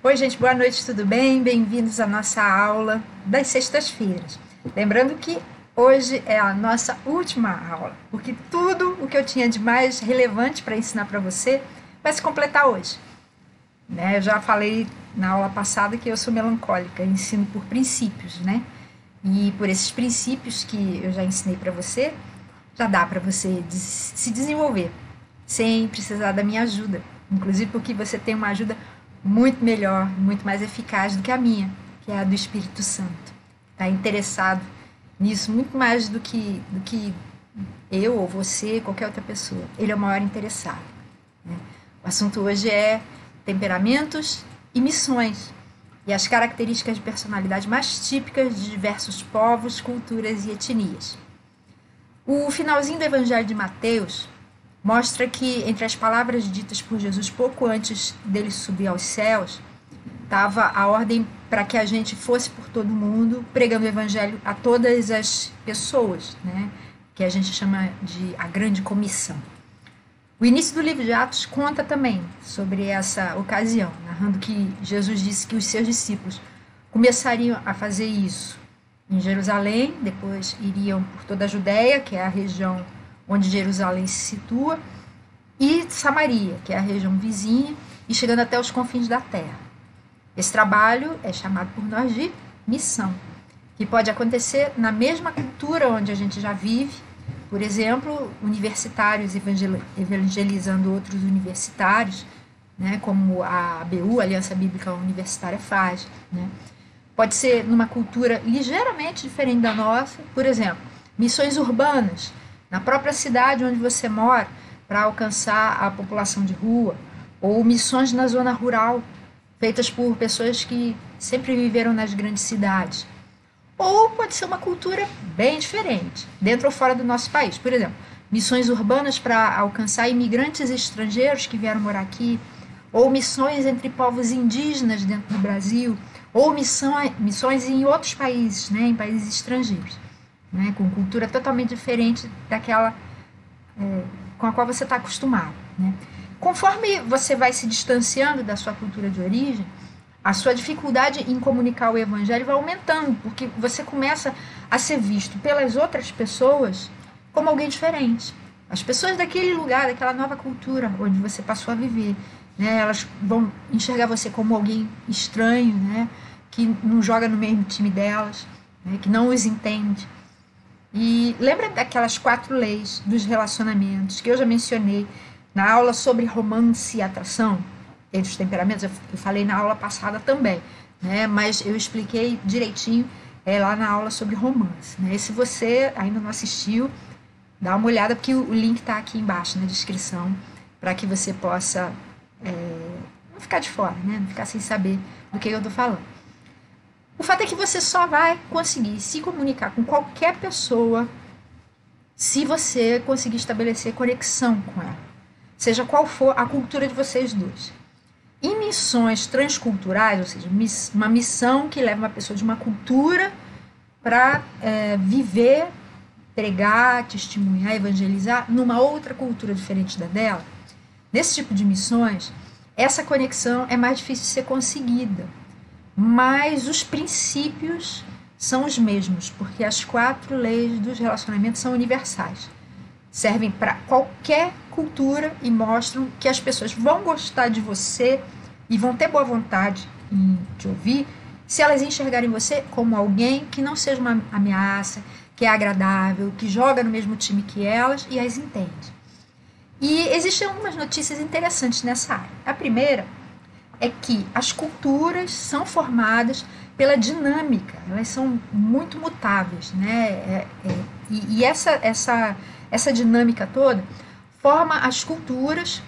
Oi, gente, boa noite, tudo bem? Bem-vindos à nossa aula das sextas-feiras. Lembrando que hoje é a nossa última aula, porque tudo o que eu tinha de mais relevante para ensinar para você vai se completar hoje. Eu já falei na aula passada que eu sou melancólica, ensino por princípios, E por esses princípios que eu já ensinei para você, já dá para você se desenvolver, sem precisar da minha ajuda. Inclusive porque você tem uma ajuda muito melhor, muito mais eficaz do que a minha, que é a do Espírito Santo. Está interessado nisso muito mais do que eu ou você, qualquer outra pessoa. Ele é o maior interessado. O assunto hoje é temperamentos e missões, e as características de personalidade mais típicas de diversos povos, culturas e etnias. O finalzinho do Evangelho de Mateus mostra que entre as palavras ditas por Jesus pouco antes dele subir aos céus, estava a ordem para que a gente fosse por todo mundo pregando o Evangelho a todas as pessoas, que a gente chama de a grande comissão. O início do livro de Atos conta também sobre essa ocasião, narrando que Jesus disse que os seus discípulos começariam a fazer isso em Jerusalém, depois iriam por toda a Judéia, que é a região onde Jerusalém se situa, e Samaria, que é a região vizinha, e chegando até os confins da terra. Esse trabalho é chamado por nós de missão, que pode acontecer na mesma cultura onde a gente já vive, por exemplo, universitários evangelizando outros universitários, como a ABU, a Aliança Bíblica Universitária, faz. Pode ser numa cultura ligeiramente diferente da nossa, por exemplo, missões urbanas, na própria cidade onde você mora, para alcançar a população de rua, ou missões na zona rural, feitas por pessoas que sempre viveram nas grandes cidades. Ou pode ser uma cultura bem diferente, dentro ou fora do nosso país. Por exemplo, missões urbanas para alcançar imigrantes estrangeiros que vieram morar aqui, ou missões entre povos indígenas dentro do Brasil, ou missões em outros países, em países estrangeiros, com cultura totalmente diferente daquela com a qual você está acostumado. Conforme você vai se distanciando da sua cultura de origem, a sua dificuldade em comunicar o Evangelho vai aumentando, porque você começa a ser visto pelas outras pessoas como alguém diferente. As pessoas daquele lugar, daquela nova cultura onde você passou a viver, elas vão enxergar você como alguém estranho, que não joga no mesmo time delas, que não os entende. E lembra daquelas 4 leis dos relacionamentos que eu já mencionei na aula sobre romance e atração? Entre os temperamentos, eu falei na aula passada também, mas eu expliquei direitinho lá na aula sobre romance. E se você ainda não assistiu, dá uma olhada, porque o link está aqui embaixo na descrição, para que você possa não ficar de fora, não ficar sem saber do que eu estou falando. O fato é que você só vai conseguir se comunicar com qualquer pessoa se você conseguir estabelecer conexão com ela, seja qual for a cultura de vocês dois. Em missões transculturais, ou seja, uma missão que leva uma pessoa de uma cultura para viver, pregar, testemunhar, evangelizar numa outra cultura diferente da dela, nesse tipo de missões, essa conexão é mais difícil de ser conseguida. Mas os princípios são os mesmos, porque as 4 leis dos relacionamentos são universais. Servem para qualquer cultura e mostram que as pessoas vão gostar de você e vão ter boa vontade em te ouvir se elas enxergarem você como alguém que não seja uma ameaça, que é agradável, que joga no mesmo time que elas e as entende. E existem algumas notícias interessantes nessa área. A primeira é que as culturas são formadas pela dinâmica, elas são muito mutáveis, E essa dinâmica toda forma as culturas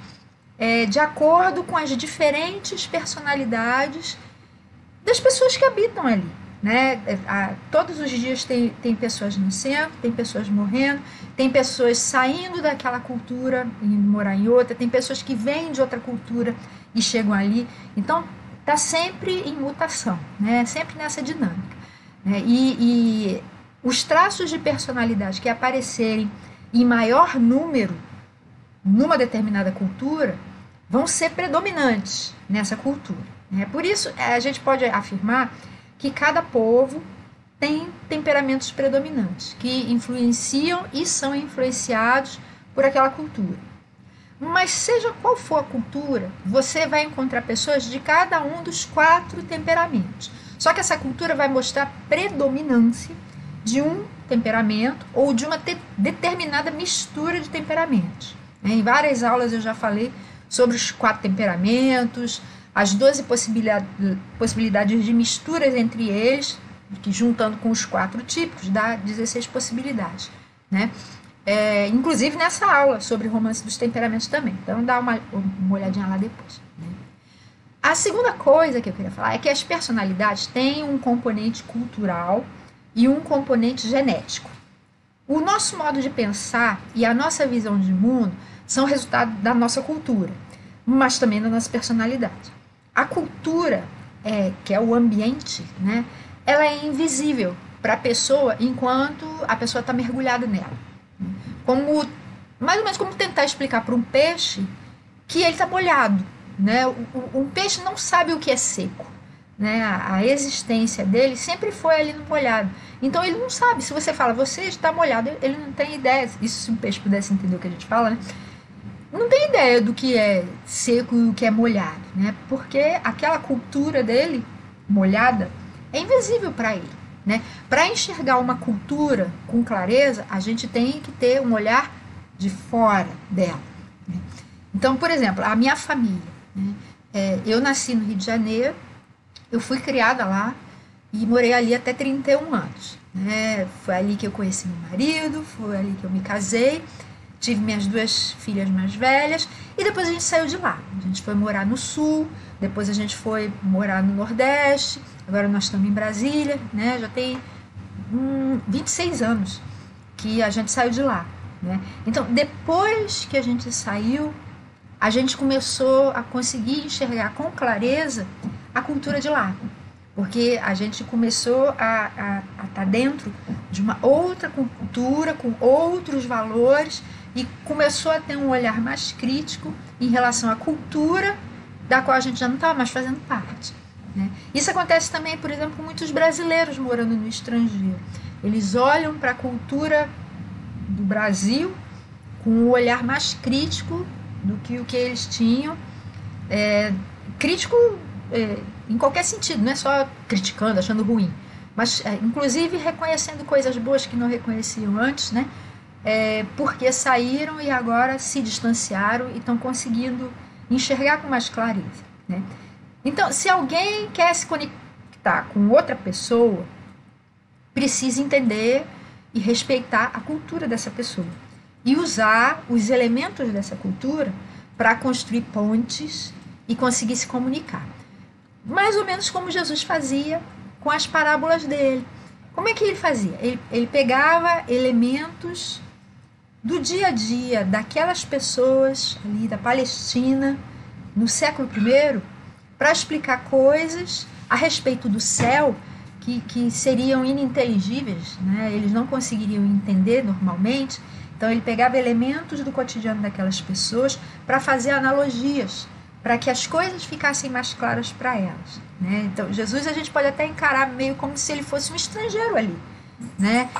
de acordo com as diferentes personalidades das pessoas que habitam ali. Todos os dias tem pessoas nascendo, tem pessoas morrendo, tem pessoas saindo daquela cultura e morar em outra, tem pessoas que vêm de outra cultura e chegam ali. Então, está sempre em mutação, sempre nessa dinâmica. E os traços de personalidade que aparecerem em maior número numa determinada cultura vão ser predominantes nessa cultura. Por isso, a gente pode afirmar que cada povo tem temperamentos predominantes, que influenciam e são influenciados por aquela cultura. Mas seja qual for a cultura, você vai encontrar pessoas de cada um dos 4 temperamentos. Só que essa cultura vai mostrar predominância de um temperamento ou de uma determinada mistura de temperamentos. Em várias aulas eu já falei sobre os 4 temperamentos, as 12 possibilidades de misturas entre eles, que juntando com os 4 típicos dá 16 possibilidades, né? Inclusive nessa aula sobre romance dos temperamentos também. Então dá uma olhadinha lá depois, né? A segunda coisa que eu queria falar é que as personalidades têm um componente cultural e um componente genético. O nosso modo de pensar e a nossa visão de mundo são resultado da nossa cultura, mas também da nossa personalidade. A cultura, que é o ambiente, né, ela é invisível para a pessoa enquanto a pessoa está mergulhada nela. Mais ou menos como tentar explicar para um peixe que ele está molhado, né? Um peixe não sabe o que é seco, né? A existência dele sempre foi ali no molhado. Então ele não sabe. Se você fala, você está molhado, ele não tem ideia. Isso se um peixe pudesse entender o que a gente fala, né? Não tem ideia do que é seco e o que é molhado, né? Porque aquela cultura dele, molhada, é invisível para ele, né? Para enxergar uma cultura com clareza, a gente tem que ter um olhar de fora dela, né? Então, por exemplo, a minha família, né? Eu nasci no Rio de Janeiro, eu fui criada lá e morei ali até 31 anos, né? Foi ali que eu conheci meu marido, foi ali que eu me casei, tive minhas 2 filhas mais velhas e depois a gente saiu de lá. A gente foi morar no sul, depois a gente foi morar no Nordeste, agora nós estamos em Brasília, né? Já tem 26 anos que a gente saiu de lá, né? Então, depois que a gente saiu, a gente começou a conseguir enxergar com clareza a cultura de lá, porque a gente começou a estar dentro de uma outra cultura, com outros valores, e começou a ter um olhar mais crítico em relação à cultura da qual a gente já não estava mais fazendo parte, né? Isso acontece também, por exemplo, com muitos brasileiros morando no estrangeiro. Eles olham para a cultura do Brasil com um olhar mais crítico do que o que eles tinham. Crítico em qualquer sentido, não é só criticando, achando ruim, mas inclusive reconhecendo coisas boas que não reconheciam antes, né? Porque saíram e agora se distanciaram e estão conseguindo enxergar com mais clareza, né? Então, se alguém quer se conectar com outra pessoa, precisa entender e respeitar a cultura dessa pessoa e usar os elementos dessa cultura para construir pontes e conseguir se comunicar. Mais ou menos como Jesus fazia com as parábolas dele. Como é que ele fazia? Ele pegava elementos do dia a dia daquelas pessoas ali da Palestina no século I para explicar coisas a respeito do céu que seriam ininteligíveis, né? Eles não conseguiriam entender normalmente. Então ele pegava elementos do cotidiano daquelas pessoas para fazer analogias, para que as coisas ficassem mais claras para elas, né? Então Jesus a gente pode até encarar meio como se ele fosse um estrangeiro ali, né?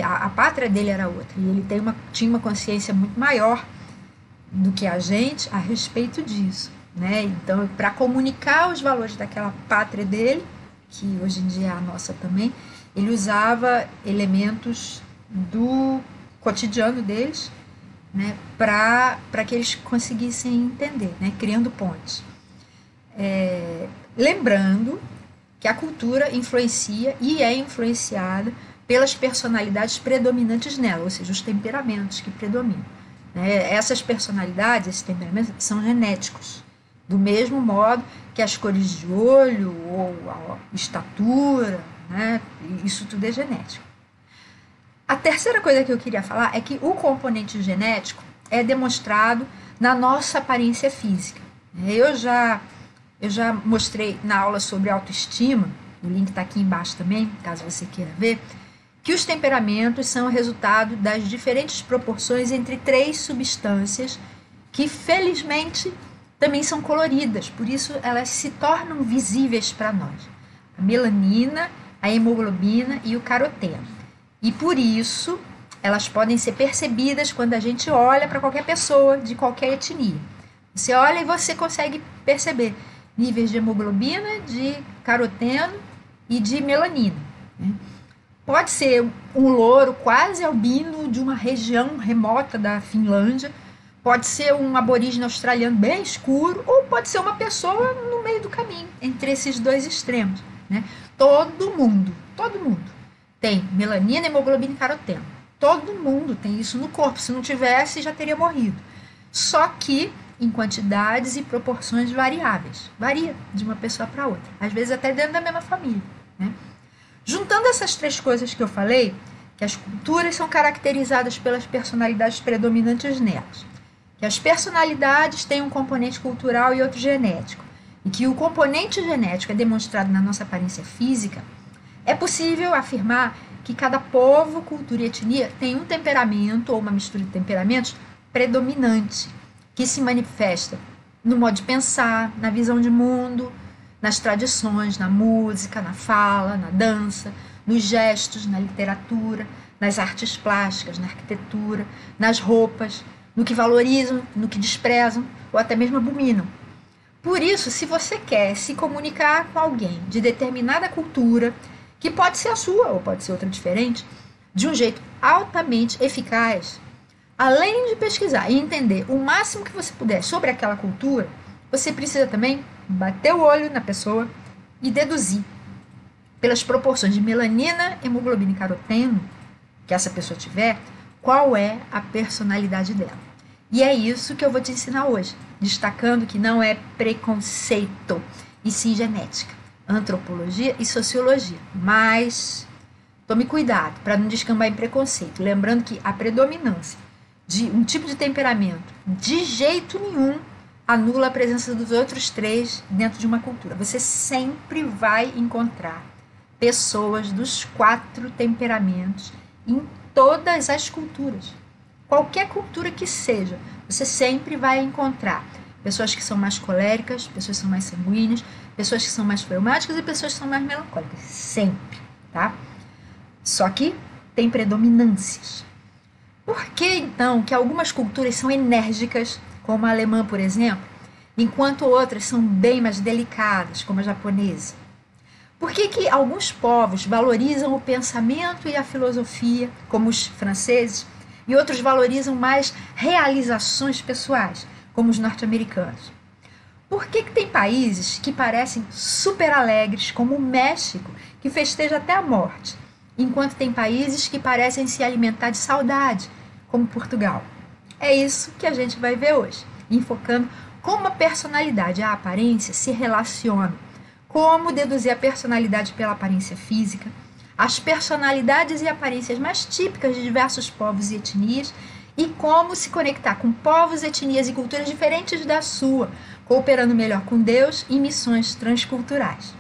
A pátria dele era outra e ele tinha uma consciência muito maior do que a gente a respeito disso, né? Então, para comunicar os valores daquela pátria dele, que hoje em dia é a nossa também, ele usava elementos do cotidiano deles, né? Para que eles conseguissem entender, né? Criando pontes. Lembrando que a cultura influencia e é influenciada pelas personalidades predominantes nela, ou seja, os temperamentos que predominam, né? Essas personalidades, esses temperamentos, são genéticos, do mesmo modo que as cores de olho ou a estatura, né? Isso tudo é genético. A terceira coisa que eu queria falar é que o componente genético é demonstrado na nossa aparência física. Eu já mostrei na aula sobre autoestima, o link está aqui embaixo também, caso você queira ver, que os temperamentos são o resultado das diferentes proporções entre 3 substâncias que, felizmente, também são coloridas, por isso elas se tornam visíveis para nós. A melanina, a hemoglobina e o caroteno. E por isso elas podem ser percebidas quando a gente olha para qualquer pessoa de qualquer etnia. Você olha e você consegue perceber níveis de hemoglobina, de caroteno e de melanina. Pode ser um louro quase albino de uma região remota da Finlândia, pode ser um aborígene australiano bem escuro, ou pode ser uma pessoa no meio do caminho, entre esses dois extremos. Todo mundo tem melanina, hemoglobina e caroteno. Todo mundo tem isso no corpo. Se não tivesse, já teria morrido. Só que em quantidades e proporções variáveis. Varia de uma pessoa para outra. Às vezes até dentro da mesma família. Juntando essas três coisas que eu falei, que as culturas são caracterizadas pelas personalidades predominantes nelas, que as personalidades têm um componente cultural e outro genético, e que o componente genético é demonstrado na nossa aparência física, é possível afirmar que cada povo, cultura e etnia tem um temperamento ou uma mistura de temperamentos predominante, que se manifesta no modo de pensar, na visão de mundo, nas tradições, na música, na fala, na dança, nos gestos, na literatura, nas artes plásticas, na arquitetura, nas roupas, no que valorizam, no que desprezam ou até mesmo abominam. Por isso, se você quer se comunicar com alguém de determinada cultura, que pode ser a sua ou pode ser outra diferente, de um jeito altamente eficaz, além de pesquisar e entender o máximo que você puder sobre aquela cultura, você precisa também bater o olho na pessoa e deduzir pelas proporções de melanina, hemoglobina e caroteno que essa pessoa tiver, qual é a personalidade dela. E é isso que eu vou te ensinar hoje, destacando que não é preconceito, e sim genética, antropologia e sociologia. Mas tome cuidado para não descambar em preconceito, lembrando que a predominância de um tipo de temperamento de jeito nenhum anula a presença dos outros três dentro de uma cultura. Você sempre vai encontrar pessoas dos 4 temperamentos em todas as culturas. Qualquer cultura que seja, você sempre vai encontrar pessoas que são mais coléricas, pessoas que são mais sanguíneas, pessoas que são mais fleumáticas e pessoas que são mais melancólicas. Sempre, tá? Só que tem predominâncias. Por que, então, que algumas culturas são enérgicas, como a alemã, por exemplo, enquanto outras são bem mais delicadas, como a japonesa? Por que alguns povos valorizam o pensamento e a filosofia, como os franceses, e outros valorizam mais realizações pessoais, como os norte-americanos? Por que tem países que parecem super alegres, como o México, que festeja até a morte, enquanto tem países que parecem se alimentar de saudade, como Portugal? É isso que a gente vai ver hoje, enfocando como a personalidade e a aparência se relacionam, como deduzir a personalidade pela aparência física, as personalidades e aparências mais típicas de diversos povos e etnias, e como se conectar com povos, etnias e culturas diferentes da sua, cooperando melhor com Deus em missões transculturais.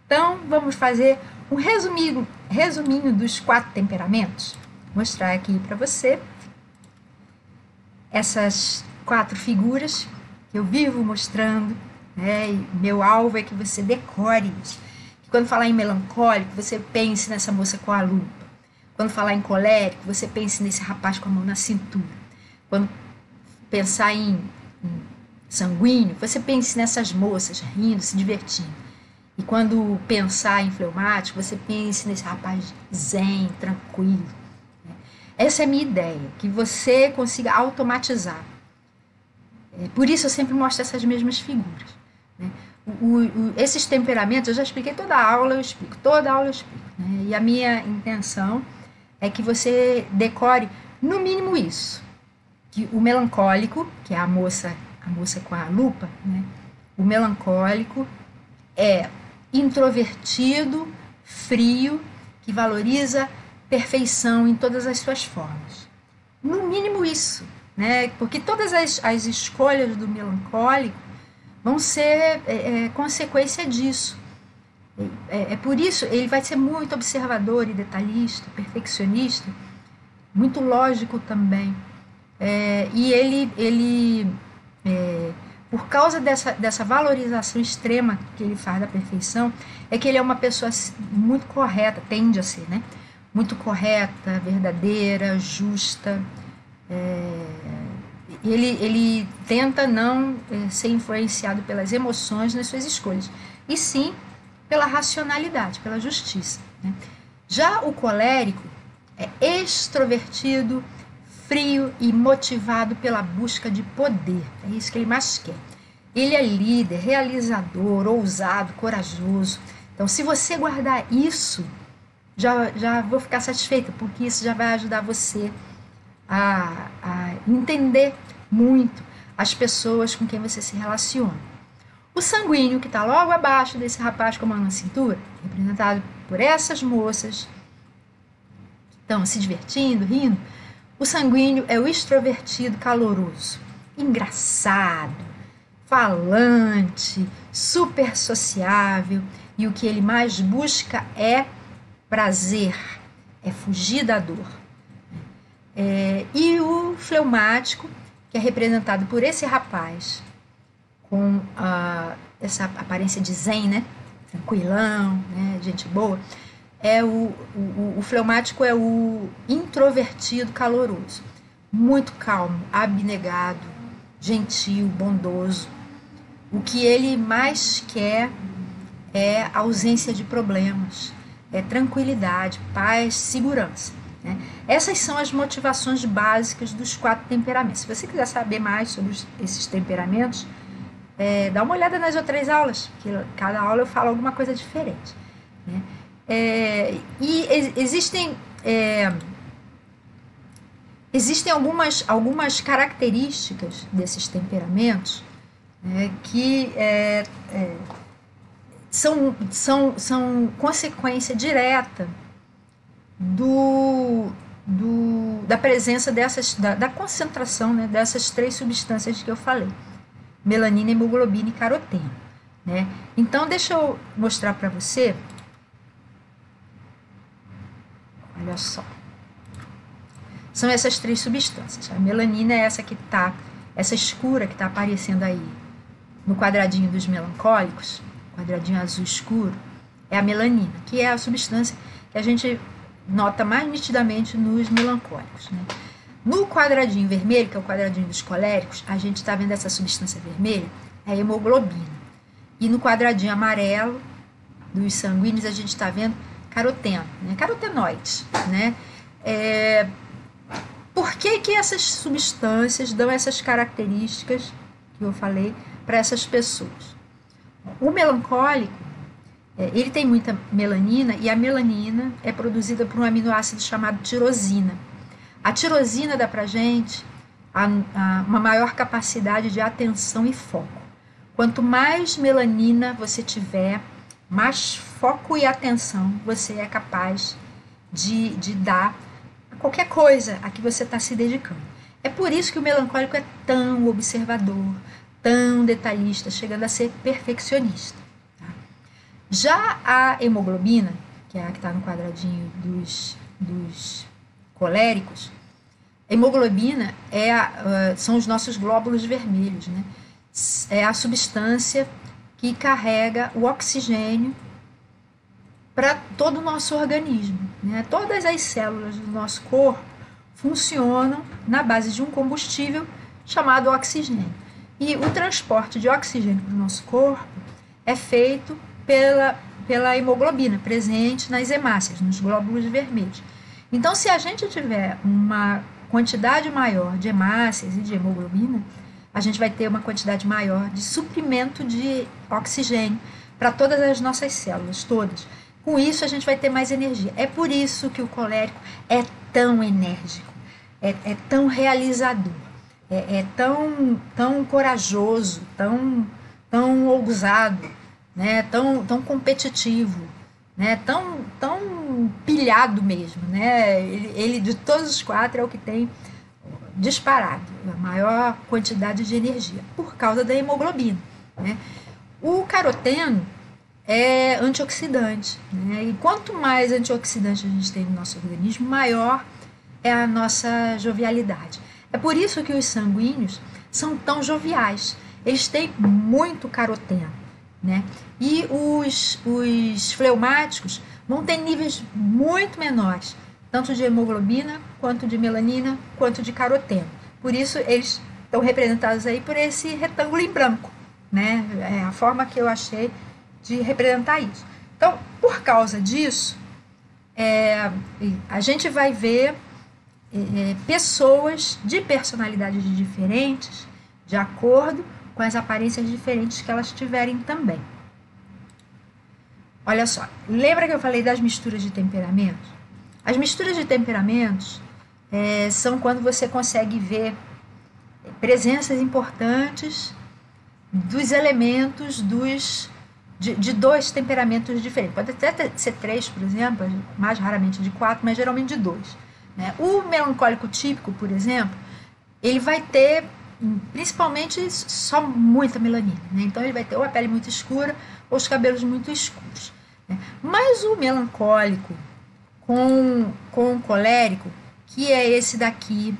Então, vamos fazer um resuminho dos 4 temperamentos. Vou mostrar aqui para você essas 4 figuras que eu vivo mostrando, né? E meu alvo é que você decore isso. Que quando falar em melancólico, você pense nessa moça com a lupa. Quando falar em colérico, você pense nesse rapaz com a mão na cintura. Quando pensar em sanguíneo, você pense nessas moças rindo, se divertindo. E quando pensar em fleumático, você pense nesse rapaz zen, tranquilo. Essa é a minha ideia, que você consiga automatizar. Por isso eu sempre mostro essas mesmas figuras. Esses temperamentos, eu já expliquei toda a aula, eu explico. Né? E a minha intenção é que você decore no mínimo isso. Que o melancólico, que é a moça com a lupa, né? O melancólico é introvertido, frio, que valoriza perfeição em todas as suas formas. No mínimo isso, né? Porque todas as escolhas do melancólico vão ser consequência disso. Por isso, ele vai ser muito observador e detalhista, perfeccionista, muito lógico também. E ele por causa dessa valorização extrema que ele faz da perfeição, é que ele é uma pessoa muito correta, tende a ser, né? Muito correta, verdadeira, justa. Ele tenta não ser influenciado pelas emoções nas suas escolhas, e sim pela racionalidade, pela justiça, né? Já o colérico é extrovertido, frio e motivado pela busca de poder. É isso que ele mais quer. Ele é líder, realizador, ousado, corajoso. Então, se você guardar isso, já vou ficar satisfeita, porque isso já vai ajudar você a entender muito as pessoas com quem você se relaciona. O sanguíneo, que está logo abaixo desse rapaz com a mão na cintura, representado por essas moças que estão se divertindo, rindo. O sanguíneo é o extrovertido caloroso, engraçado, falante, super sociável, e o que ele mais busca é prazer, é fugir da dor. E o fleumático, que é representado por esse rapaz, com essa aparência de zen, né? Tranquilão, né? Gente boa, o fleumático é o introvertido caloroso, muito calmo, abnegado, gentil, bondoso. O que ele mais quer é ausência de problemas, é tranquilidade, paz, segurança, né? Essas são as motivações básicas dos 4 temperamentos. Se você quiser saber mais sobre esses temperamentos, dá uma olhada nas outras aulas, que cada aula eu falo alguma coisa diferente, né? Existem algumas características desses temperamentos, né, que são consequência direta da presença da concentração, né, dessas 3 substâncias que eu falei: melanina, hemoglobina e caroteno, né? Então, deixa eu mostrar para você. Olha só. São essas 3 substâncias. A melanina é essa essa escura que está aparecendo aí no quadradinho dos melancólicos, quadradinho azul escuro, é a melanina, que é a substância que a gente nota mais nitidamente nos melancólicos, né? No quadradinho vermelho, que é o quadradinho dos coléricos, a gente está vendo essa substância vermelha, é a hemoglobina. E no quadradinho amarelo dos sanguíneos, a gente está vendo caroteno, né? Carotenoides, né? Por que essas substâncias dão essas características que eu falei para essas pessoas? O melancólico, ele tem muita melanina, e a melanina é produzida por um aminoácido chamado tirosina. A tirosina dá para a gente uma maior capacidade de atenção e foco. Quanto mais melanina você tiver, mais foco e atenção você é capaz de dar a qualquer coisa a que você está se dedicando. É por isso que o melancólico é tão observador, tão detalhista, chegando a ser perfeccionista. Tá? Já a hemoglobina, que é a que está no quadradinho dos coléricos, a hemoglobina são os nossos glóbulos vermelhos, né? É a substância que carrega o oxigênio para todo o nosso organismo, né? Todas as células do nosso corpo funcionam na base de um combustível chamado oxigênio. E o transporte de oxigênio para o nosso corpo é feito pela hemoglobina, presente nas hemácias, nos glóbulos vermelhos. Então, se a gente tiver uma quantidade maior de hemácias e de hemoglobina, a gente vai ter uma quantidade maior de suprimento de oxigênio para todas as nossas células, todas. Com isso, a gente vai ter mais energia. É por isso que o colérico é tão enérgico, é tão realizador, é tão corajoso, tão ousado, né? tão competitivo, né? tão pilhado mesmo, né? Ele de todos os 4 é o que tem disparado a maior quantidade de energia, por causa da hemoglobina, né? O caroteno é antioxidante, né? E quanto mais antioxidante a gente tem no nosso organismo, maior é a nossa jovialidade. É por isso que os sanguíneos são tão joviais. eles têm muito caroteno, né? E os fleumáticos vão ter níveis muito menores, tanto de hemoglobina, quanto de melanina, quanto de caroteno. Por isso, eles estão representados aí por esse retângulo em branco, né? É a forma que eu achei de representar isso. Então, por causa disso, a gente vai ver pessoas de personalidades diferentes, de acordo com as aparências diferentes que elas tiverem também. Olha só, lembra que eu falei das misturas de temperamentos? As misturas de temperamentos são quando você consegue ver presenças importantes dos elementos de dois temperamentos diferentes. Pode até ser 3, por exemplo, mais raramente de 4, mas geralmente de 2. Né? O melancólico típico, por exemplo, ele vai ter principalmente só muita melanina. Né? Então ele vai ter ou a pele muito escura ou os cabelos muito escuros. Né? Mas o melancólico com o colérico, que é esse daqui,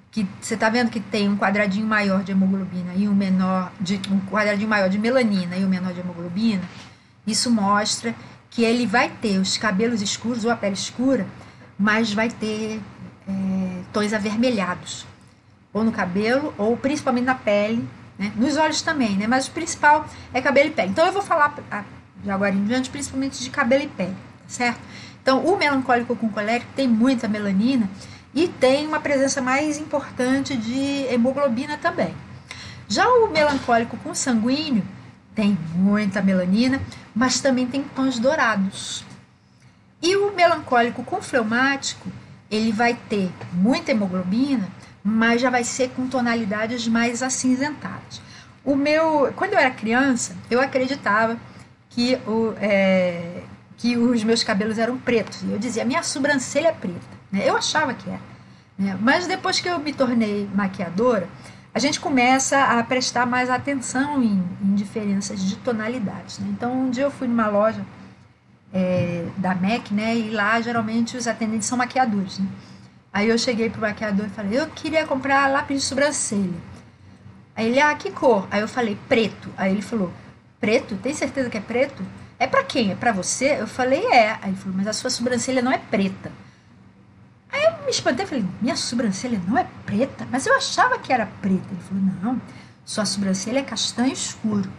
que você está vendo que tem um quadradinho maior de hemoglobina e um quadradinho maior de melanina e um menor de hemoglobina, isso mostra que ele vai ter os cabelos escuros ou a pele escura, mas vai ter tons avermelhados, ou no cabelo, ou principalmente na pele, né? Nos olhos também, né? Mas o principal é cabelo e pele. Então eu vou falar de agora em diante principalmente de cabelo e pele, tá certo? Então o melancólico com colérico tem muita melanina e tem uma presença mais importante de hemoglobina também. Já o melancólico com sanguíneo tem muita melanina, mas também tem tons dourados. E o melancólico com fleumático, ele vai ter muita hemoglobina, mas já vai ser com tonalidades mais acinzentadas. Quando eu era criança, eu acreditava que os meus cabelos eram pretos. E eu dizia, minha sobrancelha é preta. Eu achava que era. Mas depois que eu me tornei maquiadora, a gente começa a prestar mais atenção em diferenças de tonalidades. Né? Então, um dia eu fui numa loja da MAC, né? E lá, geralmente, os atendentes são maquiadores. Né? Aí eu cheguei pro maquiador e falei, eu queria comprar lápis de sobrancelha. Aí ele, que cor? Aí eu falei, preto. Aí ele falou, preto? Tem certeza que é preto? É pra quem? É pra você? Eu falei, é. Aí ele falou, mas a sua sobrancelha não é preta. Aí eu me espantei e falei, minha sobrancelha não é preta? Mas eu achava que era preta. Ele falou, não, sua sobrancelha é castanho escuro.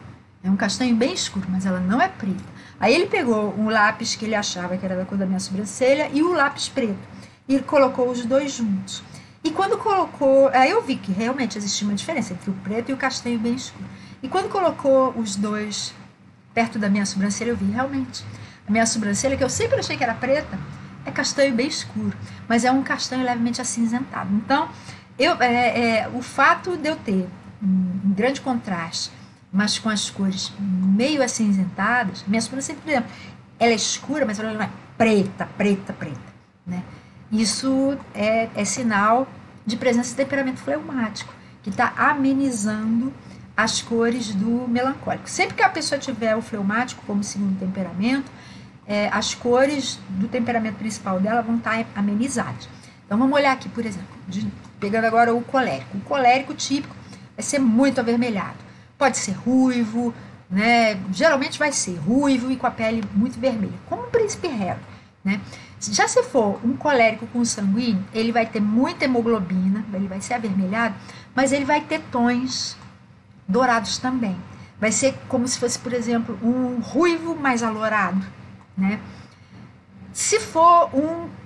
É um castanho bem escuro, mas ela não é preta. Aí ele pegou um lápis que ele achava que era da cor da minha sobrancelha e o lápis preto. E colocou os dois juntos. E quando colocou... Aí eu vi que realmente existia uma diferença entre o preto e o castanho bem escuro. E quando colocou os dois perto da minha sobrancelha, eu vi realmente. A minha sobrancelha, que eu sempre achei que era preta, é castanho bem escuro. Mas é um castanho levemente acinzentado. Então, o fato de eu ter um grande contraste, mas com as cores meio acinzentadas, minha sobrancelha, por exemplo, ela é escura, mas ela não é preta, né? Isso é sinal de presença de temperamento fleumático, que está amenizando as cores do melancólico. Sempre que a pessoa tiver o fleumático como segundo temperamento, as cores do temperamento principal dela vão estar amenizadas. Então vamos olhar aqui, por exemplo, pegando agora o colérico. O colérico típico vai ser muito avermelhado. Pode ser ruivo, né? Geralmente vai ser ruivo e com a pele muito vermelha, como um príncipe rego, né? Já se for um colérico com sanguíneo, ele vai ter muita hemoglobina, ele vai ser avermelhado, mas ele vai ter tons dourados também. Vai ser como se fosse, por exemplo, um ruivo mais alourado, né? Se for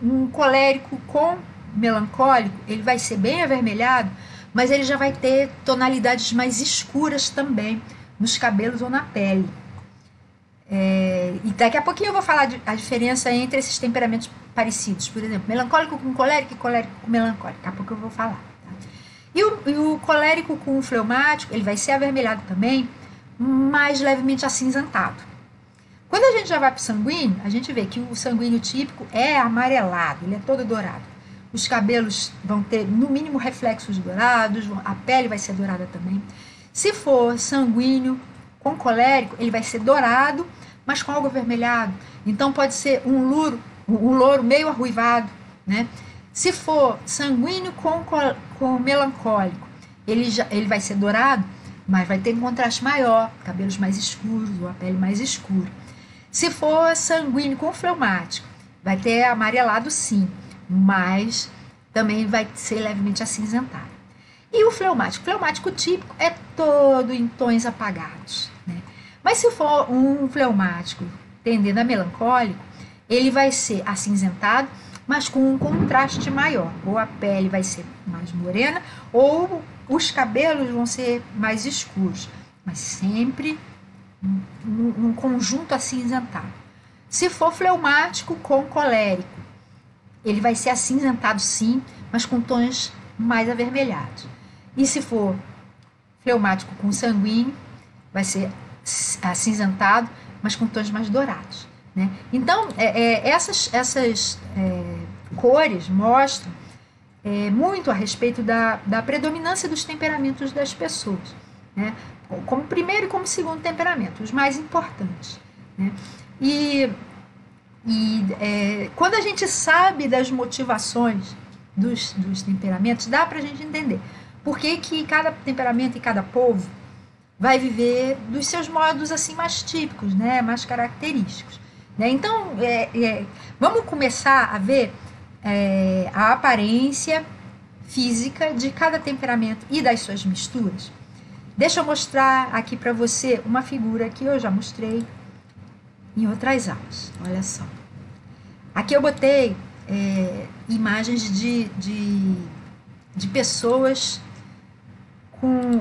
um colérico com melancólico, ele vai ser bem avermelhado, mas ele já vai ter tonalidades mais escuras também nos cabelos ou na pele. E daqui a pouquinho eu vou falar a diferença entre esses temperamentos parecidos. Por exemplo, melancólico com colérico e colérico com melancólico. Daqui a pouco eu vou falar. Tá? E o colérico com fleumático, ele vai ser avermelhado também, mas levemente acinzentado. Quando a gente já vai para o sanguíneo, a gente vê que o sanguíneo típico é amarelado, ele é todo dourado. Os cabelos vão ter, no mínimo, reflexos dourados, a pele vai ser dourada também. Se for sanguíneo com colérico, ele vai ser dourado, mas com algo avermelhado. Então pode ser um louro meio arruivado, né? Se for sanguíneo com melancólico, ele vai ser dourado, mas vai ter um contraste maior, cabelos mais escuros ou a pele mais escura. Se for sanguíneo com fleumático, vai ter amarelado sim, mas também vai ser levemente acinzentado. E o fleumático típico é todo em tons apagados, né? Mas se for um fleumático tendendo a melancólico, ele vai ser acinzentado, mas com um contraste maior. Ou a pele vai ser mais morena, ou os cabelos vão ser mais escuros, mas sempre num conjunto acinzentado. Se for fleumático com colérico, ele vai ser acinzentado sim, mas com tons mais avermelhados. E se for fleumático com sanguíneo, vai ser acinzentado, mas com tons mais dourados, né? Então, essas cores mostram muito a respeito da predominância dos temperamentos das pessoas, né? Como primeiro e como segundo temperamento, os mais importantes, né? Quando a gente sabe das motivações dos temperamentos, dá para a gente entender por que cada temperamento e cada povo vai viver dos seus modos assim mais típicos, né? Mais característicos, né? Então, vamos começar a ver a aparência física de cada temperamento e das suas misturas. Deixa eu mostrar aqui para você uma figura que eu já mostrei em outras aulas. Olha só. Aqui eu botei imagens de pessoas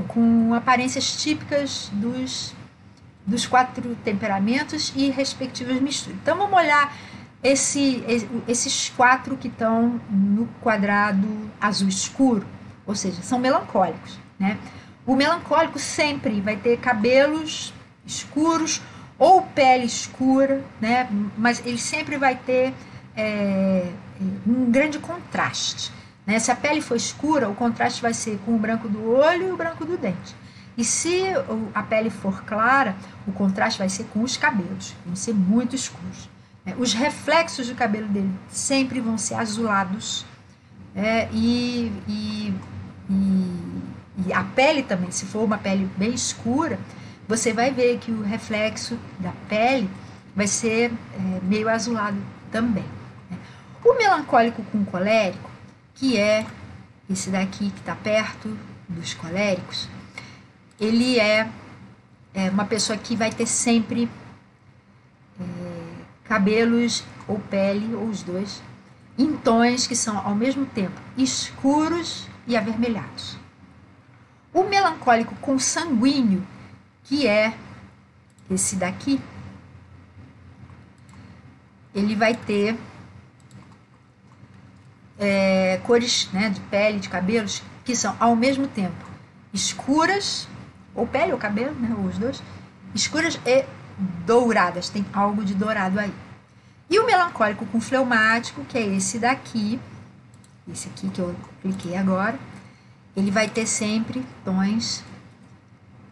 com aparências típicas dos 4 temperamentos e respectivas misturas. Então, vamos olhar esses 4 que estão no quadrado azul escuro, ou seja, são melancólicos, né? O melancólico sempre vai ter cabelos escuros ou pele escura, né? Mas ele sempre vai ter um grande contraste, né? Se a pele for escura, o contraste vai ser com o branco do olho e o branco do dente. E se a pele for clara, o contraste vai ser com os cabelos, vão ser muito escuros. Os reflexos do cabelo dele sempre vão ser azulados, e a pele também, se for uma pele bem escura, você vai ver que o reflexo da pele vai ser meio azulado também, né? O melancólico com colérico, que é esse daqui que está perto dos coléricos, ele é uma pessoa que vai ter sempre cabelos ou pele, ou os dois, em tons que são ao mesmo tempo escuros e avermelhados. O melancólico com sanguíneo, que é esse daqui, ele vai ter cores, né, de pele, de cabelos, que são ao mesmo tempo escuras, ou pele ou cabelo, né, ou os dois, escuras e douradas, tem algo de dourado aí. E o melancólico com fleumático, que é esse daqui, esse aqui que eu cliquei agora, ele vai ter sempre tons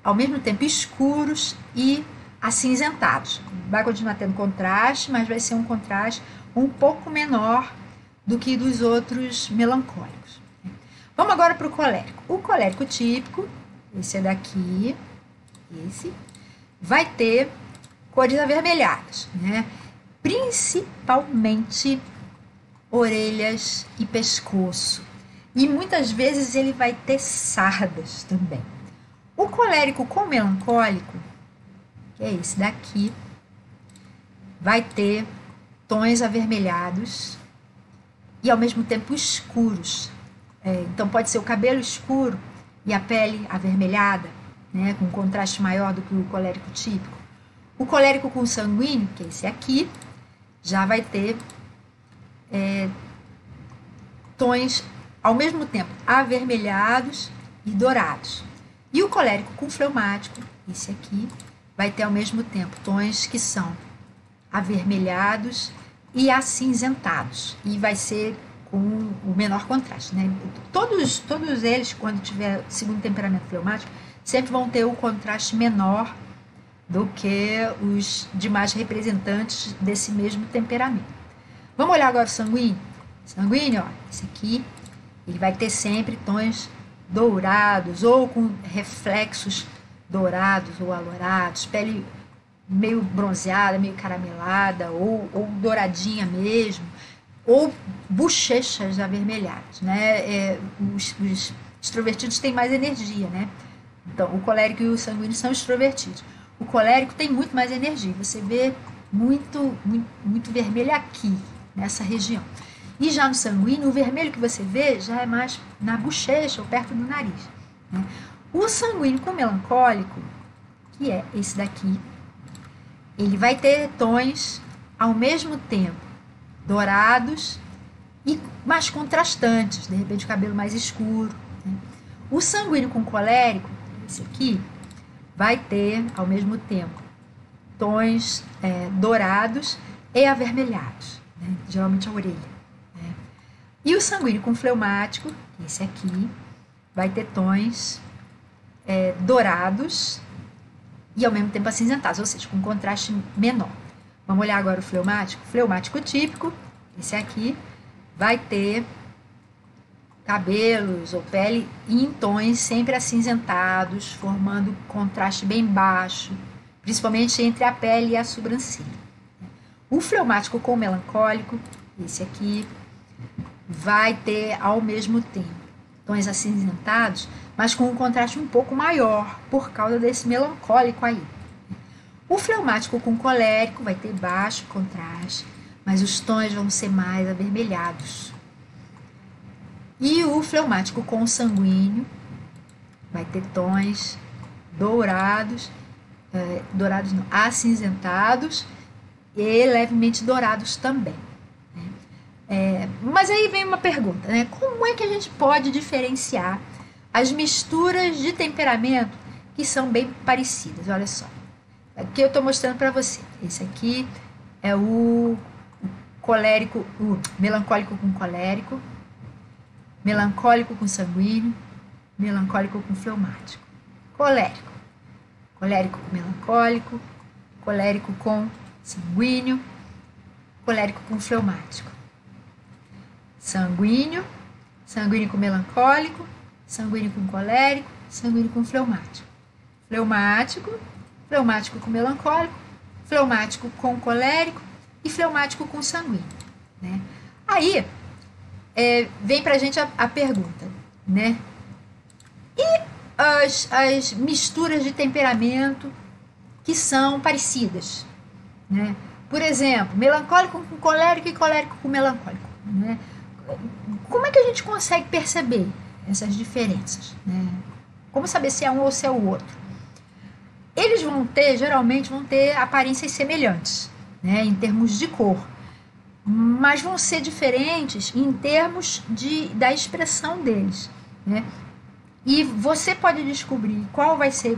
ao mesmo tempo escuros e acinzentados. Vai continuar tendo contraste, mas vai ser um contraste um pouco menor do que dos outros melancólicos. Vamos agora para o colérico. O colérico típico, esse é daqui, esse, vai ter cores avermelhadas, né? Principalmente orelhas e pescoço. E muitas vezes ele vai ter sardas também. O colérico com melancólico, que é esse daqui, vai ter tons avermelhados e ao mesmo tempo escuros. Então pode ser o cabelo escuro e a pele avermelhada, né, com um contraste maior do que o colérico típico. O colérico com sanguíneo, que é esse aqui, já vai ter tons ao mesmo tempo avermelhados e dourados. E o colérico com fleumático, esse aqui, vai ter ao mesmo tempo tons que são avermelhados e acinzentados. E vai ser com o menor contraste, né? Todos eles, quando tiver segundo temperamento fleumático, sempre vão ter o contraste menor do que os demais representantes desse mesmo temperamento. Vamos olhar agora o sanguíneo. Sanguíneo, ó, esse aqui, ele vai ter sempre tons dourados ou com reflexos dourados ou alourados, pele meio bronzeada, meio caramelada, ou douradinha mesmo, ou bochechas avermelhadas, né? Os extrovertidos têm mais energia, né? Então, o colérico e o sanguíneo são extrovertidos. O colérico tem muito mais energia. Você vê muito vermelho aqui, nessa região. E já no sanguíneo, o vermelho que você vê já é mais na bochecha ou perto do nariz, né? O sanguíneo com melancólico, que é esse daqui, ele vai ter tons ao mesmo tempo dourados e mais contrastantes, de repente o cabelo mais escuro, né? O sanguíneo com colérico, esse aqui, vai ter ao mesmo tempo tons dourados e avermelhados, né? Geralmente a orelha, né? E o sanguíneo com fleumático, esse aqui, vai ter tons dourados e ao mesmo tempo acinzentados, ou seja, com contraste menor. Vamos olhar agora o fleumático. Fleumático típico, esse aqui, vai ter cabelos ou pele em tons sempre acinzentados, formando contraste bem baixo, principalmente entre a pele e a sobrancelha. O fleumático com melancólico, esse aqui, vai ter ao mesmo tempo tons acinzentados, mas com um contraste um pouco maior, por causa desse melancólico aí. O fleumático com colérico vai ter baixo contraste, mas os tons vão ser mais avermelhados. E o fleumático com sanguíneo vai ter tons dourados, não, acinzentados e levemente dourados também, né? Mas aí vem uma pergunta, né? Como é que a gente pode diferenciar as misturas de temperamento que são bem parecidas? Olha só, aqui eu estou mostrando para você. Esse aqui é o colérico, o melancólico com colérico, melancólico com sanguíneo, melancólico com fleumático. Colérico, colérico com melancólico, colérico com sanguíneo, colérico com fleumático. Sanguíneo, sanguíneo com melancólico, sanguíneo com colérico, sanguíneo com fleumático. Fleumático, fleumático com melancólico, fleumático com colérico e fleumático com sanguíneo, né? Aí vem pra gente a pergunta, né? E as misturas de temperamento que são parecidas, né? Por exemplo, melancólico com colérico e colérico com melancólico, né? Como é que a gente consegue perceber essas diferenças, né? Como saber se é um ou se é o outro? Eles geralmente vão ter aparências semelhantes, né, em termos de cor, mas vão ser diferentes em termos da expressão deles, né? E você pode descobrir qual vai ser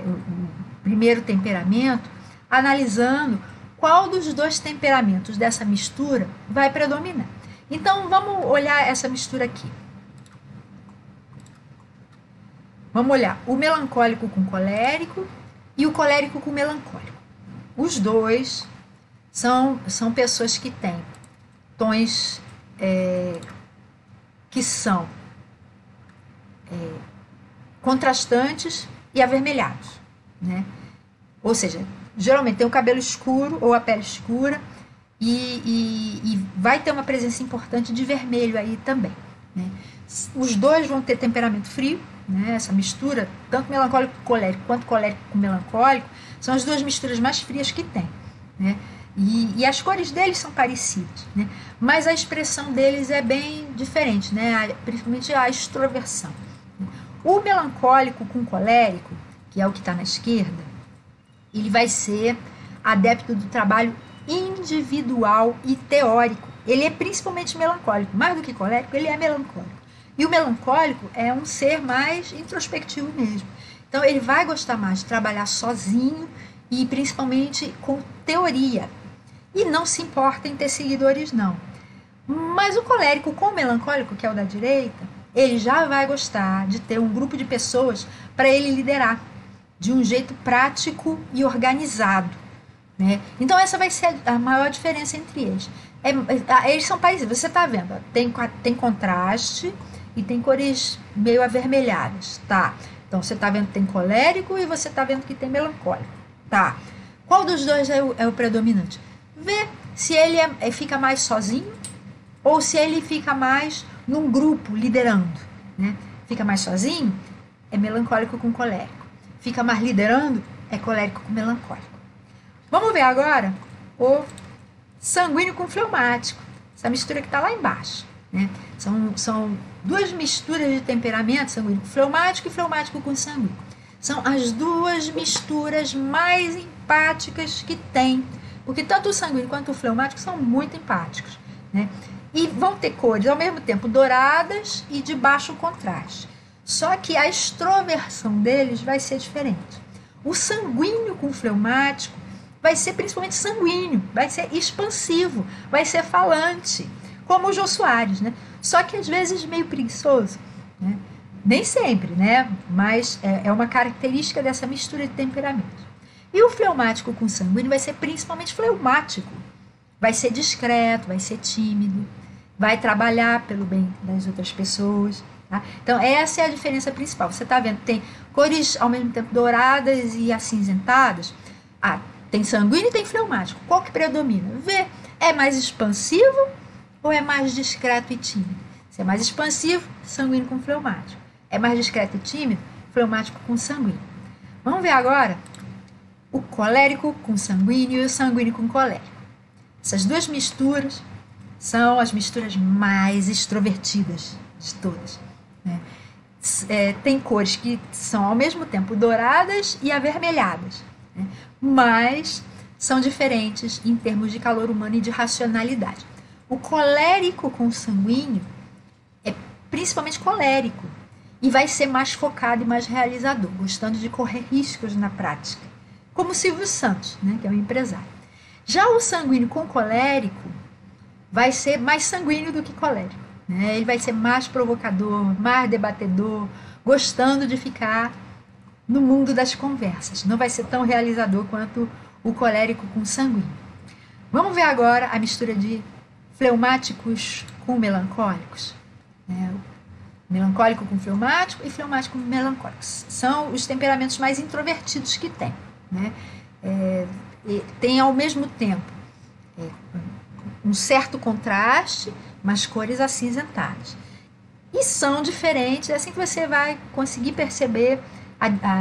o primeiro temperamento, analisando qual dos dois temperamentos dessa mistura vai predominar. Então, vamos olhar essa mistura aqui. Vamos olhar o melancólico com colérico e o colérico com melancólico. Os dois são pessoas que têm tons que são contrastantes e avermelhados, né? Ou seja, geralmente tem o cabelo escuro ou a pele escura e vai ter uma presença importante de vermelho aí também, né? Os dois vão ter temperamento frio, né? Essa mistura, tanto melancólico com colérico quanto colérico com melancólico, são as duas misturas mais frias que tem, né? E as cores deles são parecidas, né? Mas a expressão deles é bem diferente, né? Principalmente a extroversão. O melancólico com colérico, que é o que está na esquerda, ele vai ser adepto do trabalho individual e teórico. Ele é principalmente melancólico, mais do que colérico, ele é melancólico. E o melancólico é um ser mais introspectivo mesmo. Então, ele vai gostar mais de trabalhar sozinho e principalmente com teoria. E não se importa em ter seguidores, não. Mas o colérico com o melancólico, que é o da direita, ele já vai gostar de ter um grupo de pessoas para ele liderar de um jeito prático e organizado, né? Então, essa vai ser a maior diferença entre eles. Eles são parecidos, você está vendo, tem contraste e tem cores meio avermelhadas, tá? Então você está vendo que tem colérico e você está vendo que tem melancólico, tá? Qual dos dois é o predominante? Vê se ele fica mais sozinho ou se ele fica mais num grupo, liderando, né? Fica mais sozinho, é melancólico com colérico. Fica mais liderando, é colérico com melancólico. Vamos ver agora o sanguíneo com fleumático, essa mistura que está lá embaixo, né? São duas misturas de temperamento, sanguíneo com fleumático e fleumático com sanguíneo. São as duas misturas mais empáticas que tem, porque tanto o sanguíneo quanto o fleumático são muito empáticos, né? E vão ter cores ao mesmo tempo douradas e de baixo contraste. Só que a extroversão deles vai ser diferente. O sanguíneo com fleumático vai ser principalmente sanguíneo, vai ser expansivo, vai ser falante, como o Jô Soares, né? Só que às vezes meio preguiçoso, né? Nem sempre, né? Mas é uma característica dessa mistura de temperamentos. E o fleumático com sanguíneo vai ser principalmente fleumático, vai ser discreto, vai ser tímido, vai trabalhar pelo bem das outras pessoas. Tá? Então, essa é a diferença principal. Você está vendo que tem cores ao mesmo tempo douradas e acinzentadas. Tem sanguíneo e tem fleumático. Qual que predomina? Vê, é mais expansivo ou é mais discreto e tímido? Se é mais expansivo, sanguíneo com fleumático. É mais discreto e tímido, fleumático com sanguíneo. Vamos ver agora o colérico com sanguíneo e o sanguíneo com colérico. Essas duas misturas são as misturas mais extrovertidas de todas, né? Tem cores que são ao mesmo tempo douradas e avermelhadas, né? Mas são diferentes em termos de calor humano e de racionalidade. O colérico com sanguíneo é principalmente colérico e vai ser mais focado e mais realizador, gostando de correr riscos na prática, como o Silvio Santos, né, que é um empresário. Já o sanguíneo com colérico vai ser mais sanguíneo do que colérico, né? Ele vai ser mais provocador, mais debatedor, gostando de ficar no mundo das conversas. Não vai ser tão realizador quanto o colérico com sanguíneo. Vamos ver agora a mistura de fleumáticos com melancólicos, né? Melancólico com fleumático e fleumático com melancólico. São os temperamentos mais introvertidos que tem, né? Tem ao mesmo tempo um certo contraste, mas cores acinzentadas. E são diferentes, é assim que você vai conseguir perceber,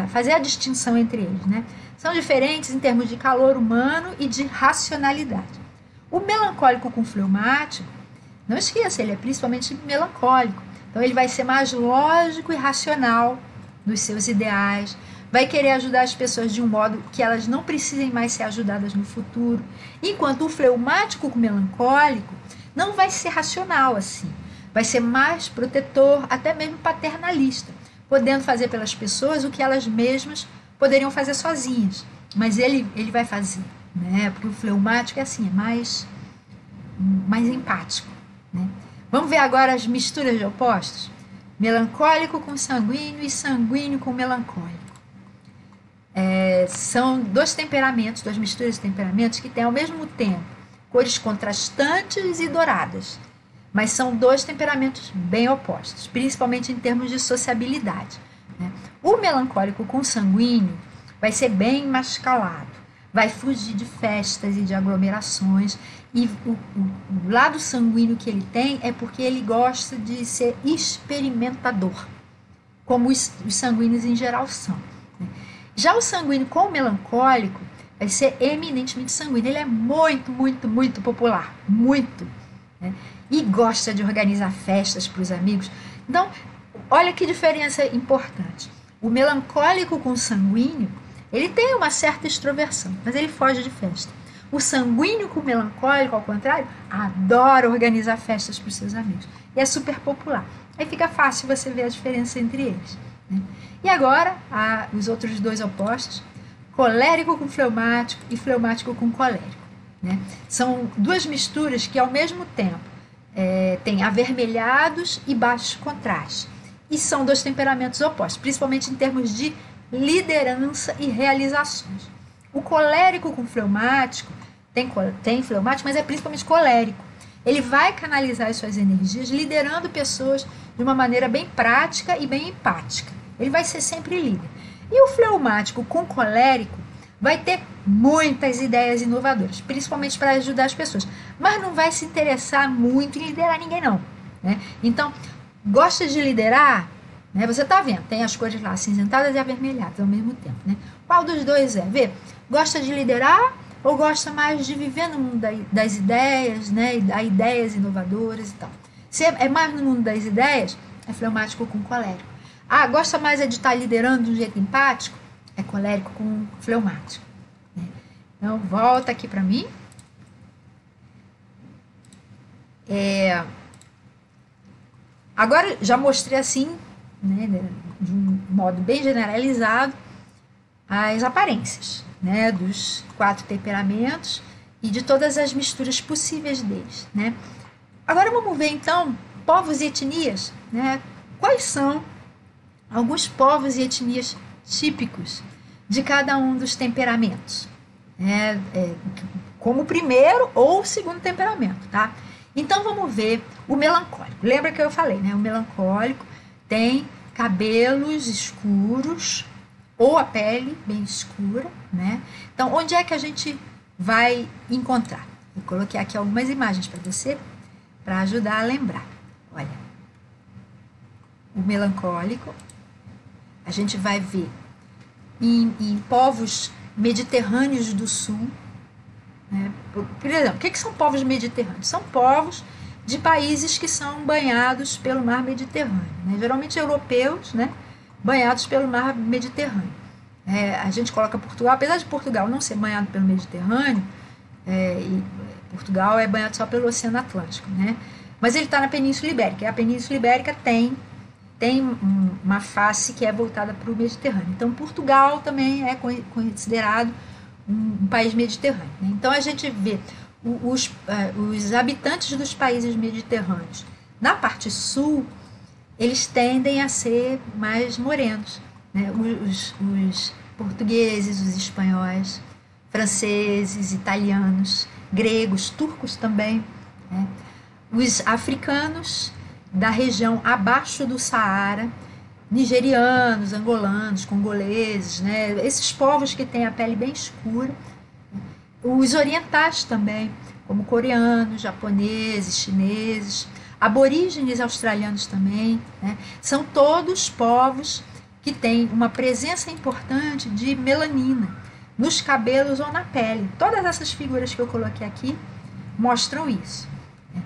fazer a distinção entre eles, né? São diferentes em termos de calor humano e de racionalidade. O melancólico com fleumático, não esqueça, ele é principalmente melancólico. Então ele vai ser mais lógico e racional nos seus ideais, vai querer ajudar as pessoas de um modo que elas não precisem mais ser ajudadas no futuro. Enquanto o fleumático com melancólico não vai ser racional assim, vai ser mais protetor, até mesmo paternalista, podendo fazer pelas pessoas o que elas mesmas poderiam fazer sozinhas. Mas ele vai fazer, né? Porque o fleumático é assim, é mais empático, né? Vamos ver agora as misturas de opostos? Melancólico com sanguíneo e sanguíneo com melancólico. São dois temperamentos, duas misturas de temperamentos que têm ao mesmo tempo cores contrastantes e douradas, mas são dois temperamentos bem opostos, principalmente em termos de sociabilidade, né? O melancólico com sanguíneo vai ser bem mais calado, vai fugir de festas e de aglomerações, e o lado sanguíneo que ele tem é porque ele gosta de ser experimentador, como os sanguíneos em geral são, né? Já o sanguíneo com o melancólico vai ser eminentemente sanguíneo, ele é muito, muito, muito popular, muito, né? E gosta de organizar festas para os amigos. Então, olha que diferença importante. O melancólico com sanguíneo, ele tem uma certa extroversão, mas ele foge de festa. O sanguíneo com melancólico, ao contrário, adora organizar festas para os seus amigos. E é super popular. Aí fica fácil você ver a diferença entre eles, né? E agora, os outros dois opostos, colérico com fleumático e fleumático com colérico, né? São duas misturas que, ao mesmo tempo, têm avermelhados e baixos contrastes. E são dois temperamentos opostos, principalmente em termos de liderança e realizações. O colérico com fleumático tem fleumático, mas é principalmente colérico. Ele vai canalizar as suas energias liderando pessoas de uma maneira bem prática e bem empática. Ele vai ser sempre líder. E o fleumático com colérico vai ter muitas ideias inovadoras, principalmente para ajudar as pessoas, mas não vai se interessar muito em liderar ninguém não, né? Então, gosta de liderar, né? Você está vendo, tem as cores lá acinzentadas e avermelhadas ao mesmo tempo, né? Qual dos dois é? Vê, gosta de liderar ou gosta mais de viver no mundo das ideias, né? Ideias inovadoras e tal. Se é mais no mundo das ideias, é fleumático com colérico. Ah, gosta mais de estar liderando de um jeito empático? É colérico com fleumático. Né? Então, volta aqui para mim. Agora, já mostrei assim, né, de um modo bem generalizado, as aparências, né, dos 4 temperamentos e de todas as misturas possíveis deles. Né? Agora, vamos ver, então, povos e etnias. Né? Quais são alguns povos e etnias típicos de cada um dos temperamentos, como o primeiro ou o segundo temperamento, tá? Então vamos ver o melancólico. Lembra que eu falei, né? O melancólico tem cabelos escuros ou a pele bem escura, né? Então onde é que a gente vai encontrar? Eu coloquei aqui algumas imagens para você, para ajudar a lembrar. Olha, o melancólico a gente vai ver em povos mediterrâneos do sul. Né? Por exemplo, o que são povos mediterrâneos? São povos de países que são banhados pelo mar Mediterrâneo. Né? Geralmente europeus, né? Banhados pelo mar Mediterrâneo. A gente coloca Portugal, apesar de Portugal não ser banhado pelo Mediterrâneo, e Portugal é banhado só pelo Oceano Atlântico. Né? Mas ele está na Península Ibérica, e a Península Ibérica tem uma face que é voltada para o Mediterrâneo. Então, Portugal também é considerado um país mediterrâneo. Né? Então, a gente vê os habitantes dos países mediterrâneos. Na parte sul, eles tendem a ser mais morenos. Né? Os portugueses, os espanhóis, franceses, italianos, gregos, turcos também. Né? Os africanos da região abaixo do Saara, nigerianos, angolanos, congoleses, né? Esses povos que têm a pele bem escura. Os orientais também, como coreanos, japoneses, chineses, aborígenes australianos também. Né? São todos povos que têm uma presença importante de melanina nos cabelos ou na pele. Todas essas figuras que eu coloquei aqui mostram isso. Né?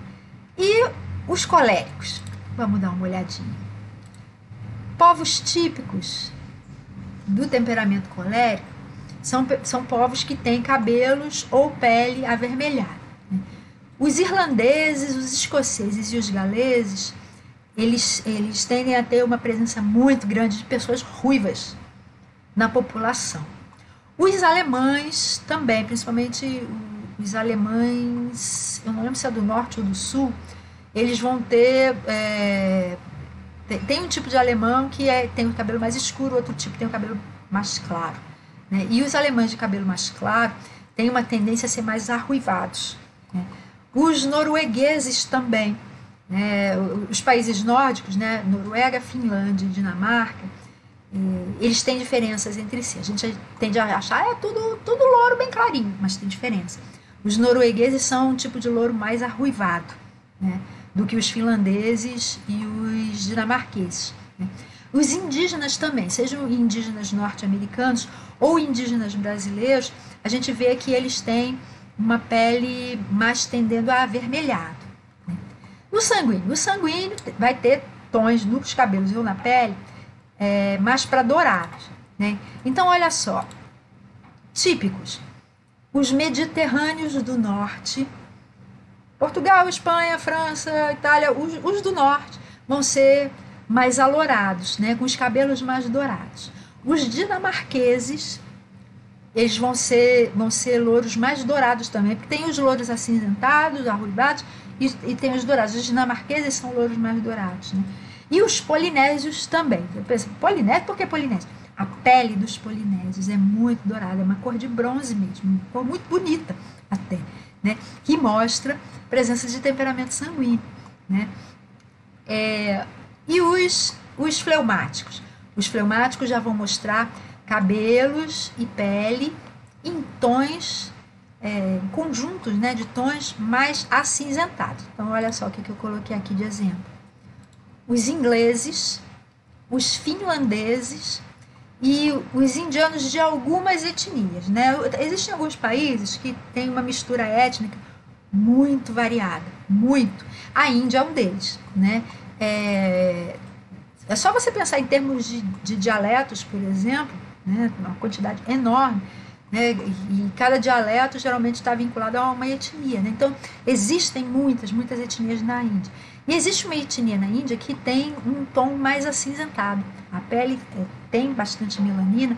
E os coléricos, vamos dar uma olhadinha. Povos típicos do temperamento colérico são povos que têm cabelos ou pele avermelhada. Os irlandeses, os escoceses e os galeses, eles tendem a ter uma presença muito grande de pessoas ruivas na população. Os alemães também, principalmente os alemães, eu não lembro se é do norte ou do sul, eles vão ter... tem um tipo de alemão que tem o cabelo mais escuro, outro tipo tem o cabelo mais claro. Né? E os alemães de cabelo mais claro têm uma tendência a ser mais arruivados. Né? Os noruegueses também. Né? Os países nórdicos, né? Noruega, Finlândia e Dinamarca, eles têm diferenças entre si. A gente tende a achar tudo louro bem clarinho, mas tem diferença. Os noruegueses são um tipo de louro mais arruivado, né? Do que os finlandeses e os dinamarqueses. Né? Os indígenas também, sejam indígenas norte-americanos ou indígenas brasileiros, a gente vê que eles têm uma pele mais tendendo a avermelhado. Né? O sanguíneo vai ter tons nos cabelos ou na pele mais para dourados. Né? Então, olha só, típicos, os mediterrâneos do norte, Portugal, Espanha, França, Itália, os do norte vão ser mais alourados, né, com os cabelos mais dourados. Os dinamarqueses, eles vão ser louros mais dourados também, porque tem os louros acinzentados, arruivados, e tem os dourados. Os dinamarqueses são louros mais dourados. Né? E os polinésios também. Eu penso, polinésio, por que polinésio? A pele dos polinésios é muito dourada, é uma cor de bronze mesmo, uma cor muito bonita até, né? Que mostra presença de temperamento sanguíneo, né? E os fleumáticos? Os fleumáticos já vão mostrar cabelos e pele em tons, conjuntos, né, de tons mais acinzentados. Então, olha só o que eu coloquei aqui de exemplo. Os ingleses, os finlandeses e os indianos de algumas etnias, né? Existem alguns países que têm uma mistura étnica muito variada, muito. A Índia é um deles, né? É só você pensar em termos de dialetos, por exemplo, né? Uma quantidade enorme, né? E cada dialeto geralmente está vinculado a uma etnia, né? Então, existem muitas etnias na Índia. E existe uma etnia na Índia que tem um tom mais acinzentado. A pele tem bastante melanina,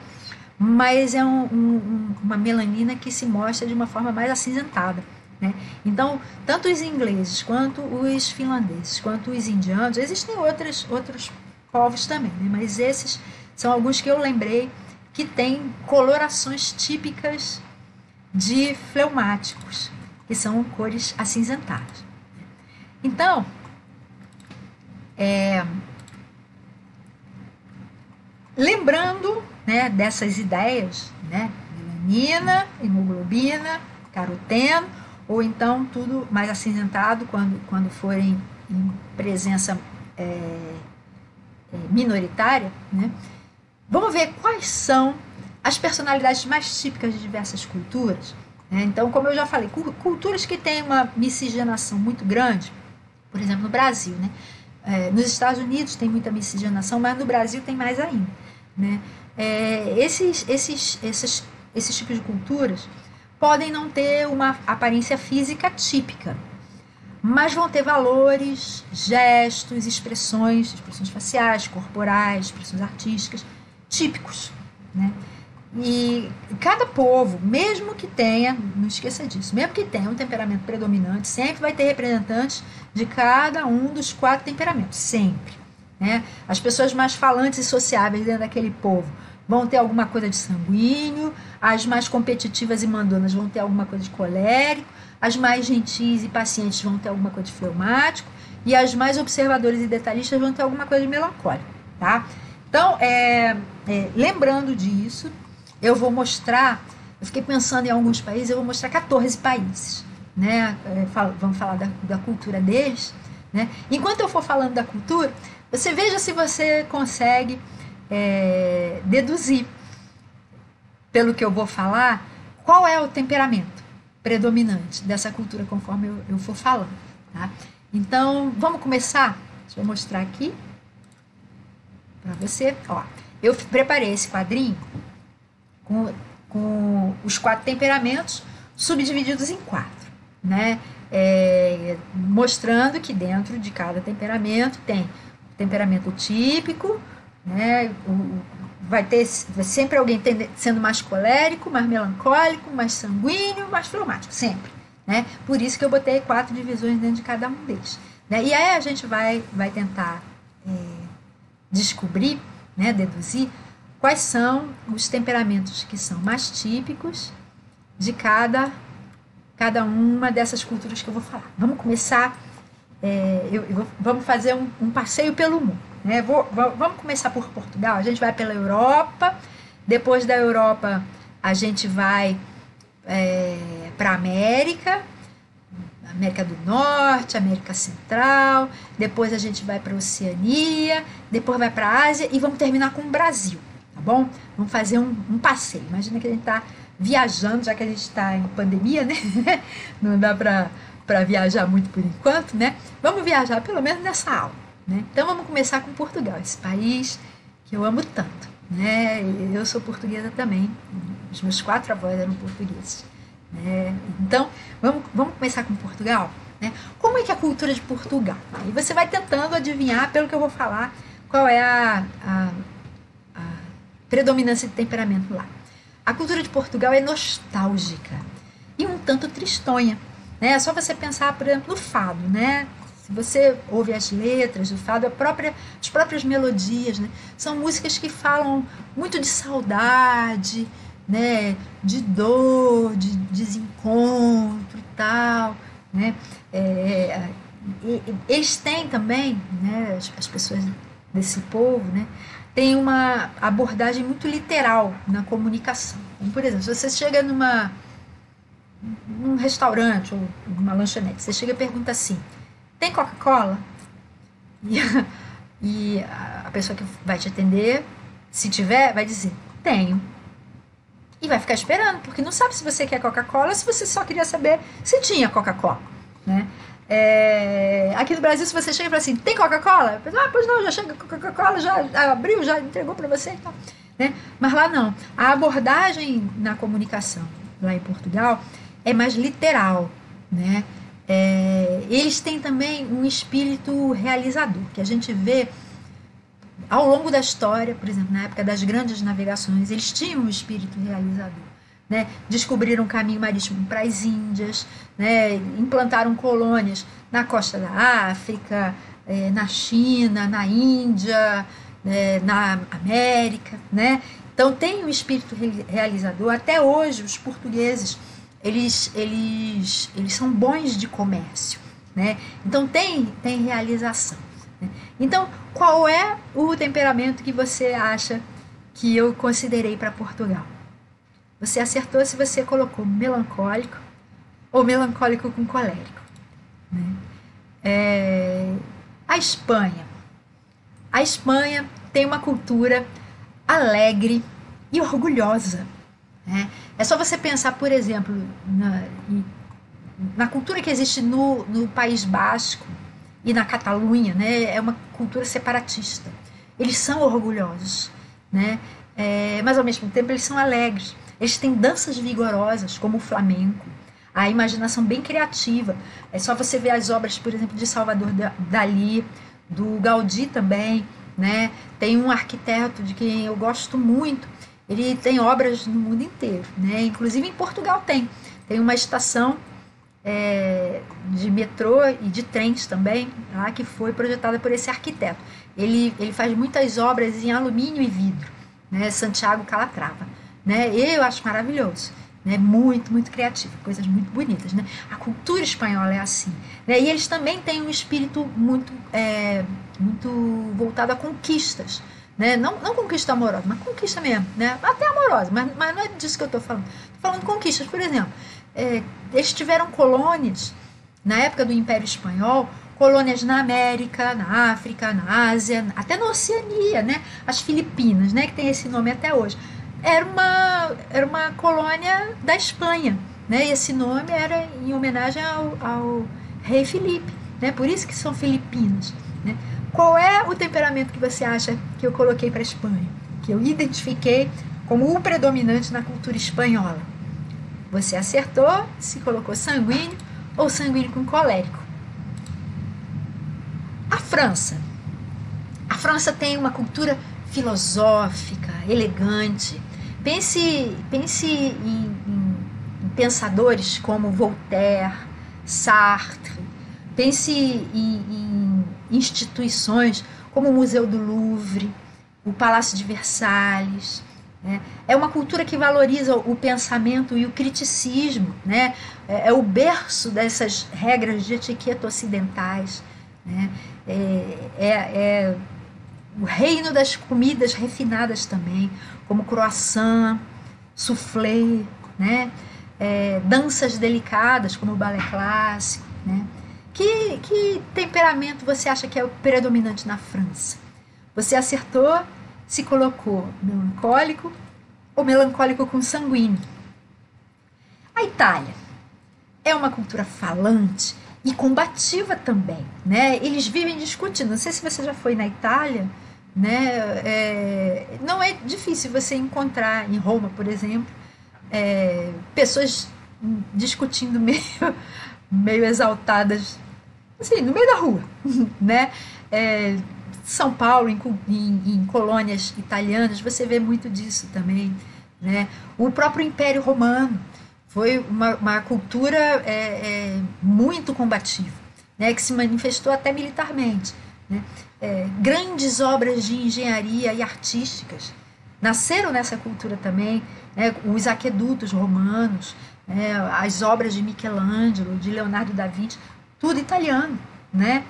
mas é uma melanina que se mostra de uma forma mais acinzentada, né? Então, tanto os ingleses, quanto os finlandeses, quanto os indianos, existem outros povos também, né? Mas esses são alguns que eu lembrei que têm colorações típicas de fleumáticos, que são cores acinzentadas. Então, lembrando, né, dessas ideias, né, melanina, hemoglobina, caroteno, ou então tudo mais acinzentado quando forem em presença minoritária, né? Vamos ver quais são as personalidades mais típicas de diversas culturas, né? Então, como eu já falei, culturas que têm uma miscigenação muito grande, por exemplo, no Brasil, né? Nos Estados Unidos tem muita miscigenação, mas no Brasil tem mais ainda, né? Esses tipos de culturas podem não ter uma aparência física típica, mas vão ter valores, gestos, expressões faciais, corporais, expressões artísticas típicos, né? E cada povo, mesmo que tenha, não esqueça disso, mesmo que tenha um temperamento predominante, sempre vai ter representantes de cada um dos 4 temperamentos, sempre, né? As pessoas mais falantes e sociáveis dentro daquele povo vão ter alguma coisa de sanguíneo, as mais competitivas e mandonas vão ter alguma coisa de colérico, as mais gentis e pacientes vão ter alguma coisa de fleumático, e as mais observadoras e detalhistas vão ter alguma coisa de melancólico, tá? Então, lembrando disso, eu vou mostrar, eu fiquei pensando em alguns países, eu vou mostrar 14 países, né? Vamos falar da cultura deles, né? Enquanto eu for falando da cultura, você veja se você consegue deduzir, pelo que eu vou falar, qual é o temperamento predominante dessa cultura conforme eu for falando, tá? Então, vamos começar? Deixa eu mostrar aqui para você. Ó, eu preparei esse quadrinho com os 4 temperamentos subdivididos em 4, né? Mostrando que dentro de cada temperamento tem o temperamento típico, né? Vai sempre alguém sendo mais colérico, mais melancólico, mais sanguíneo, mais fleumático, sempre, né? Por isso que eu botei 4 divisões dentro de cada um deles, né? E aí a gente vai tentar descobrir, né, deduzir quais são os temperamentos que são mais típicos de cada uma dessas culturas que eu vou falar. Vamos começar, vamos fazer um passeio pelo mundo, né? Vamos começar por Portugal, a gente vai pela Europa, depois da Europa a gente vai para a América do Norte, América Central, depois a gente vai para a Oceania, depois vai para a Ásia e vamos terminar com o Brasil, tá bom? Vamos fazer um passeio. Imagina que a gente está viajando, já que a gente está em pandemia, né? Não dá para viajar muito por enquanto, né? Vamos viajar pelo menos nessa aula, né? Então vamos começar com Portugal, esse país que eu amo tanto, né? Eu sou portuguesa também, os meus 4 avós eram portugueses, né? Então vamos começar com Portugal, né? Como é que é a cultura de Portugal? Aí você vai tentando adivinhar, pelo que eu vou falar, qual é a predominância de temperamento lá. A cultura de Portugal é nostálgica e um tanto tristonha, né? É só você pensar, por exemplo, no fado, né? Se você ouve as letras do fado, as próprias melodias, né? São músicas que falam muito de saudade, né? De dor, de desencontro e tal, né? Eles têm também, né? As pessoas desse povo, né? Tem uma abordagem muito literal na comunicação. Então, por exemplo, se você chega num restaurante ou numa lanchonete, você chega e pergunta assim: tem Coca-Cola? E a pessoa que vai te atender, se tiver, vai dizer: tenho. E vai ficar esperando, porque não sabe se você quer Coca-Cola, se você só queria saber se tinha Coca-Cola, né? Aqui no Brasil, se você chega e fala assim: tem Coca-Cola? Pois não, já chega Coca-Cola, já abriu, já entregou para você e tal, né? Mas lá não. A abordagem na comunicação lá em Portugal é mais literal, né? Eles têm também um espírito realizador, que a gente vê ao longo da história. Por exemplo, na época das grandes navegações, eles tinham um espírito realizador, né? Descobriram um caminho marítimo para as Índias, né? Implantaram colônias na costa da África, na China, na Índia, na América, né? Então tem um espírito realizador. Até hoje os portugueses eles são bons de comércio, né? Então tem realização, né? Então, qual é o temperamento que você acha que eu considerei para Portugal? Você acertou se você colocou melancólico ou melancólico com colérico, né? A Espanha tem uma cultura alegre e orgulhosa, né? É só você pensar, por exemplo, na cultura que existe no País Basco e na Catalunha, né? É uma cultura separatista. Eles são orgulhosos, né? Mas ao mesmo tempo eles são alegres. Eles têm danças vigorosas, como o flamenco, a imaginação bem criativa. É só você ver as obras, por exemplo, de Salvador Dalí, do Gaudí também, né? Tem um arquiteto de quem eu gosto muito, ele tem obras no mundo inteiro, né? Inclusive em Portugal tem uma estação de metrô e de trens também, lá, que foi projetada por esse arquiteto. Ele faz muitas obras em alumínio e vidro, né? Santiago Calatrava, né? Eu acho maravilhoso, né? Muito, muito criativo, coisas muito bonitas, né? A cultura espanhola é assim, né? E eles também têm um espírito muito voltado a conquistas, né? Não conquista amorosa, mas conquista mesmo, né? Até amorosa, mas não é disso que eu estou falando. Estou falando de conquistas. Por exemplo, eles tiveram colônias na época do Império Espanhol, colônias na América, na África, na Ásia, até na Oceania, né? As Filipinas, né? Que tem esse nome até hoje. Era uma colônia da Espanha, né? E esse nome era em homenagem ao rei Filipe, né? Por isso que são Filipinas, né? Qual é o temperamento que você acha que eu coloquei para a Espanha, que eu identifiquei como o predominante na cultura espanhola? Você acertou se colocou sanguíneo ou sanguíneo com colérico. A França tem uma cultura filosófica, elegante. Pense em pensadores como Voltaire, Sartre. Pense em instituições como o Museu do Louvre, o Palácio de Versalhes, né? É uma cultura que valoriza o pensamento e o criticismo, né? É o berço dessas regras de etiqueta ocidentais, né? É o reino das comidas refinadas também, como croissant, soufflé, né? Danças delicadas como o balé clássico, né? Que temperamento você acha que é o predominante na França? Você acertou se colocou melancólico ou melancólico com sanguíneo. A Itália é uma cultura falante e combativa também, né? Eles vivem discutindo. Não sei se você já foi na Itália, né? Não é difícil você encontrar em Roma, por exemplo, pessoas discutindo meio exaltadas, assim, no meio da rua, né? São Paulo, em colônias italianas, você vê muito disso também, né? O próprio Império Romano foi uma cultura muito combativa, né, que se manifestou até militarmente, né? Grandes obras de engenharia e artísticas nasceram nessa cultura também, né? Os aquedutos romanos, né? As obras de Michelangelo, de Leonardo da Vinci, tudo italiano, né?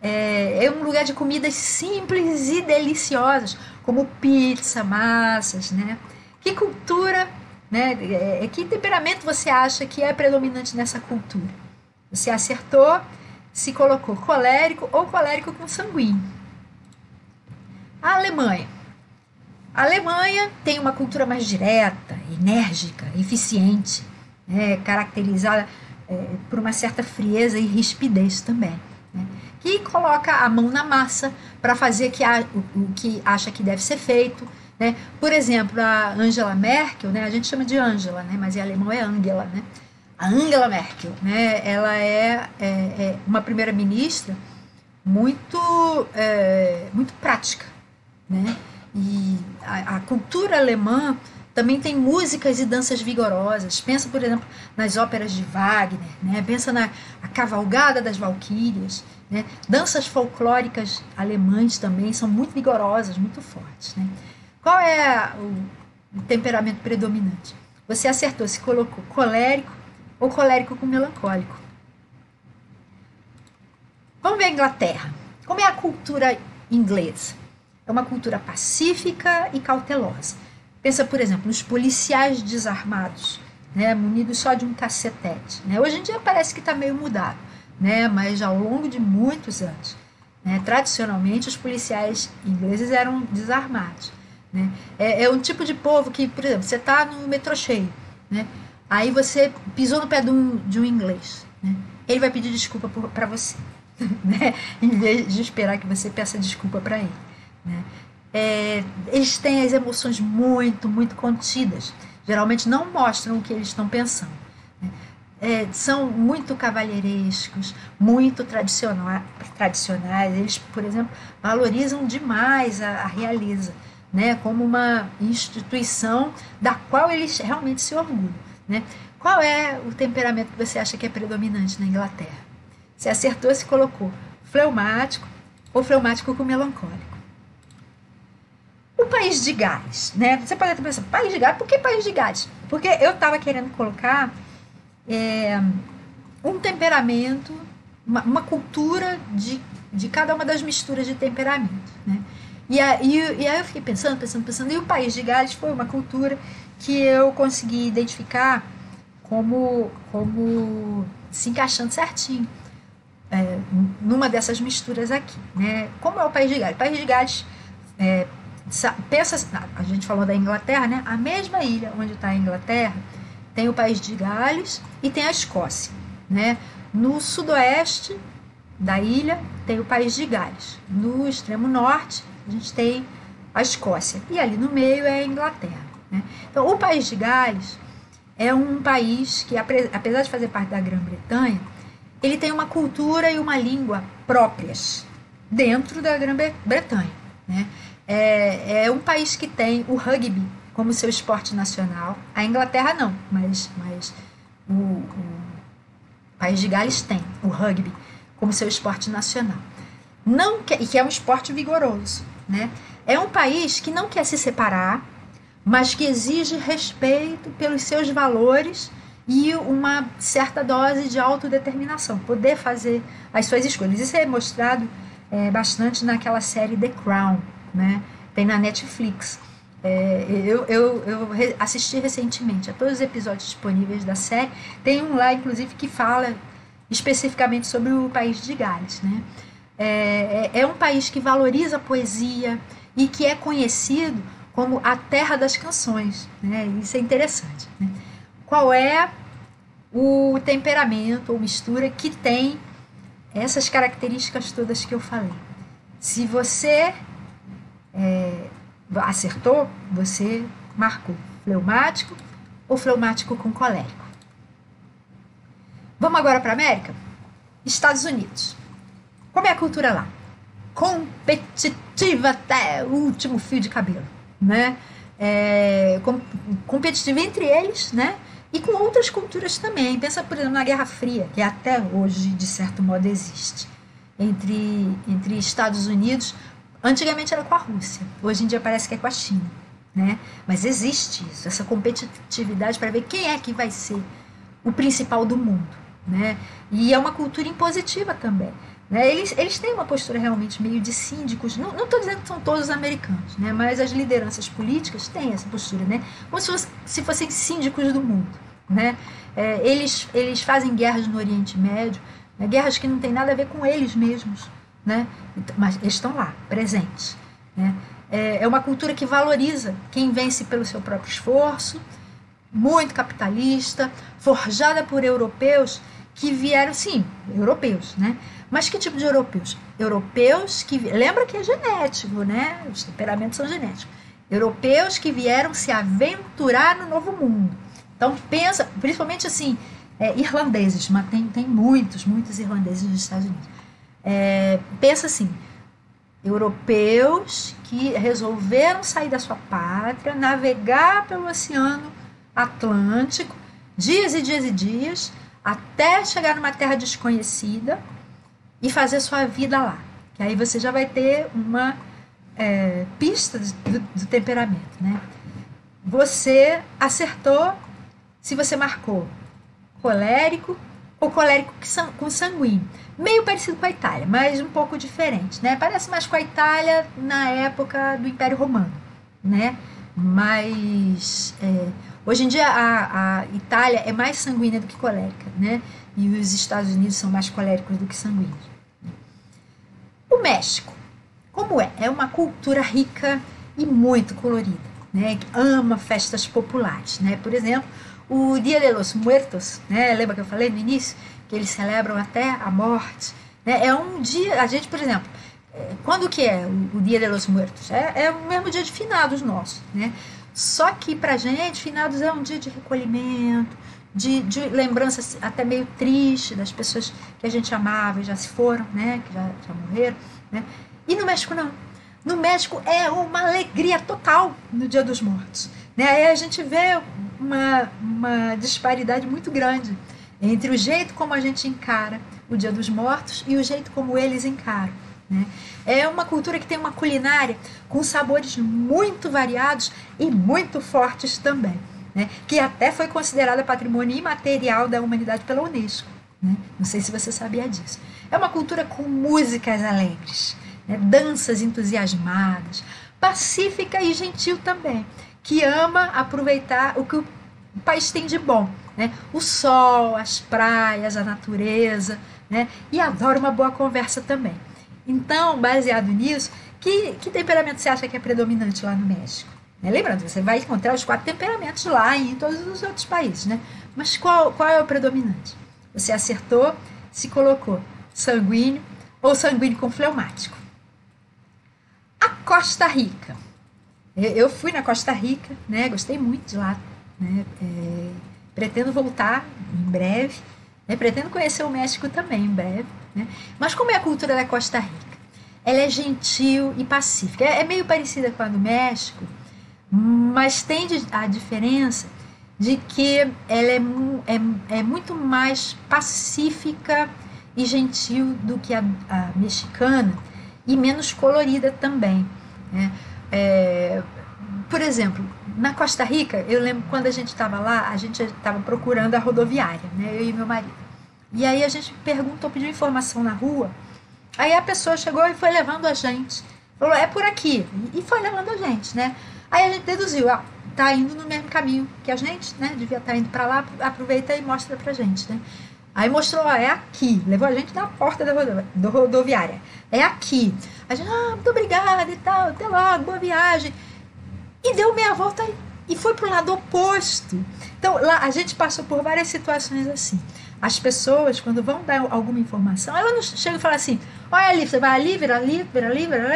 É um lugar de comidas simples e deliciosas, como pizza, massas, né? Que cultura, né? Que temperamento você acha que é predominante nessa cultura? Você acertou, se colocou colérico ou colérico com sanguíneo. A Alemanha. A Alemanha tem uma cultura mais direta, enérgica, eficiente, né? Caracterizada por uma certa frieza e rispidez também, né? Que coloca a mão na massa para fazer o que acha que deve ser feito, né? Por exemplo, a Angela Merkel, né? A gente chama de Angela, né? Mas em alemão é Angela, né? A Angela Merkel, né? Ela é uma primeira-ministra muito prática, né? E a cultura alemã também tem músicas e danças vigorosas. Pensa, por exemplo, nas óperas de Wagner, né? Pensa na a Cavalgada das Valquírias, né? Danças folclóricas alemãs também são muito vigorosas, muito fortes, né? Qual é o temperamento predominante? Você acertou, se colocou colérico ou colérico com melancólico. Vamos ver a Inglaterra. Como é a cultura inglesa? É uma cultura pacífica e cautelosa. Pensa, por exemplo, nos policiais desarmados, né, munidos só de um cacetete, né? Hoje em dia parece que está meio mudado, né, mas ao longo de muitos anos, né, tradicionalmente os policiais ingleses eram desarmados, né? É um tipo de povo que, por exemplo, você está no metrô cheio, né, aí você pisou no pé de um inglês, né, ele vai pedir desculpa para você, né, em vez de esperar que você peça desculpa para ele, né? Eles têm as emoções muito, muito contidas. Geralmente não mostram o que eles estão pensando, né? São muito cavalheirescos, muito tradicionais. Eles, por exemplo, valorizam demais a realeza, né? Como uma instituição da qual eles realmente se orgulham, né? Qual é o temperamento que você acha que é predominante na Inglaterra? Você acertou, se colocou fleumático ou fleumático com melancólico. O País de Gales, né? Você pode estar pensando, País de Gales? Por que País de Gales? Porque eu estava querendo colocar um temperamento, uma cultura de cada uma das misturas de temperamento, né? E aí eu fiquei pensando, e o País de Gales foi uma cultura que eu consegui identificar como se encaixando certinho numa dessas misturas aqui, né? Como é o País de Gales? O País de Gales pensa, a gente falou da Inglaterra, né? A mesma ilha onde está a Inglaterra tem o País de Gales e tem a Escócia, né? No sudoeste da ilha tem o País de Gales, no extremo norte a gente tem a Escócia e ali no meio é a Inglaterra, né? Então o País de Gales é um país que, apesar de fazer parte da Grã-Bretanha, ele tem uma cultura e uma língua próprias dentro da Grã-Bretanha, né? É um país que tem o rugby como seu esporte nacional. A Inglaterra não, mas o País de Gales tem o rugby como seu esporte nacional. E que é um esporte vigoroso, né? É um país que não quer se separar, mas que exige respeito pelos seus valores e uma certa dose de autodeterminação, poder fazer as suas escolhas. Isso é mostrado bastante naquela série The Crown, né? Tem na Netflix. Eu assisti recentemente a todos os episódios disponíveis da série. Tem um lá, inclusive, que fala especificamente sobre o País de Gales, né? É um país que valoriza a poesia e que é conhecido como a terra das canções, né? Isso é interessante, né? Qual é o temperamento ou mistura que tem essas características todas que eu falei? Se você acertou, você marcou fleumático ou fleumático com colérico. Vamos agora para a América? Estados Unidos. Como é a cultura lá? Competitiva até o último fio de cabelo, né? Competitiva entre eles, né? E com outras culturas também. Pensa, por exemplo, na Guerra Fria, que até hoje, de certo modo, existe. Entre Estados Unidos, antigamente era com a Rússia, hoje em dia parece que é com a China, né? Mas existe isso, essa competitividade para ver quem é que vai ser o principal do mundo, né? E é uma cultura impositiva também, né? Eles têm uma postura realmente meio de síndicos, não estou dizendo que são todos os americanos, né? Mas as lideranças políticas têm essa postura, né? Como se fossem síndicos do mundo, né? Eles fazem guerras no Oriente Médio, né? Guerras que não tem nada a ver com eles mesmos, né? Mas eles estão lá, presentes, né? É uma cultura que valoriza quem vence pelo seu próprio esforço, muito capitalista, forjada por europeus que vieram, sim, europeus, né? Mas que tipo de europeus? Europeus que... Lembra que é genético, né? Os temperamentos são genéticos. Europeus que vieram se aventurar no novo mundo. Então, pensa, principalmente assim, irlandeses, mas tem muitos irlandeses nos Estados Unidos. Pensa assim, europeus que resolveram sair da sua pátria, navegar pelo Oceano Atlântico, dias e dias e dias, até chegar numa terra desconhecida e fazer sua vida lá. Que aí você já vai ter uma pista do temperamento, né? Você acertou se você marcou colérico ou colérico com sanguíneo. Meio parecido com a Itália, mas um pouco diferente, né? Parece mais com a Itália na época do Império Romano, né? Mas hoje em dia a Itália é mais sanguínea do que colérica, né? E os Estados Unidos são mais coléricos do que sanguíneos. O México, como é? É uma cultura rica e muito colorida, né? Que ama festas populares, né? Por exemplo, o Dia de los Muertos, né? Lembra que eu falei no início? Que eles celebram até a morte, né? É um dia, a gente, por exemplo, quando que é o Dia de los Muertos? É o mesmo dia de finados nosso, né? Só que pra gente, finados é um dia de recolhimento, de lembrança até meio triste das pessoas que a gente amava e já se foram, né? Que já morreram, né? E no México não. No México é uma alegria total no Dia dos Mortos, né? Aí a gente vê uma disparidade muito grande entre o jeito como a gente encara o Dia dos Mortos e o jeito como eles encaram, né? É uma cultura que tem uma culinária com sabores muito variados e muito fortes também, né? Que até foi considerada patrimônio imaterial da humanidade pela Unesco, né? Não sei se você sabia disso. É uma cultura com músicas alegres, né? Danças entusiasmadas, pacífica e gentil também, que ama aproveitar o que o país tem de bom, né? O sol, as praias, a natureza, né? E adora uma boa conversa também. Então, baseado nisso, que temperamento você acha que é predominante lá no México? Né? Lembrando, você vai encontrar os 4 temperamentos lá e em todos os outros países, né? Mas qual é o predominante? Você acertou, se colocou sanguíneo ou sanguíneo com fleumático. A Costa Rica. Eu fui na Costa Rica, né? Gostei muito de lá, né? Pretendo voltar em breve, né? Pretendo conhecer o México também em breve, né? Mas como é a cultura da Costa Rica? Ela é gentil e pacífica. É meio parecida com a do México, mas tem a diferença de que ela é muito mais pacífica e gentil do que a mexicana e menos colorida também, né? Por exemplo, na Costa Rica, eu lembro quando a gente estava lá, a gente estava procurando a rodoviária, né? Eu e meu marido. E aí a gente pediu informação na rua, aí a pessoa chegou e foi levando a gente, falou, é por aqui, e foi levando a gente, né? Aí a gente deduziu, tá indo no mesmo caminho que a gente, né? Devia estar indo para lá, aproveita e mostra pra gente, né? Aí mostrou, é aqui, levou a gente na porta da rodoviária, é aqui. A gente, muito obrigada e tal, até logo, boa viagem. E deu meia volta e foi pro lado oposto. Então, lá a gente passou por várias situações assim. As pessoas, quando vão dar alguma informação, elas não chegam e falam assim, olha ali, você vai ali, vira ali,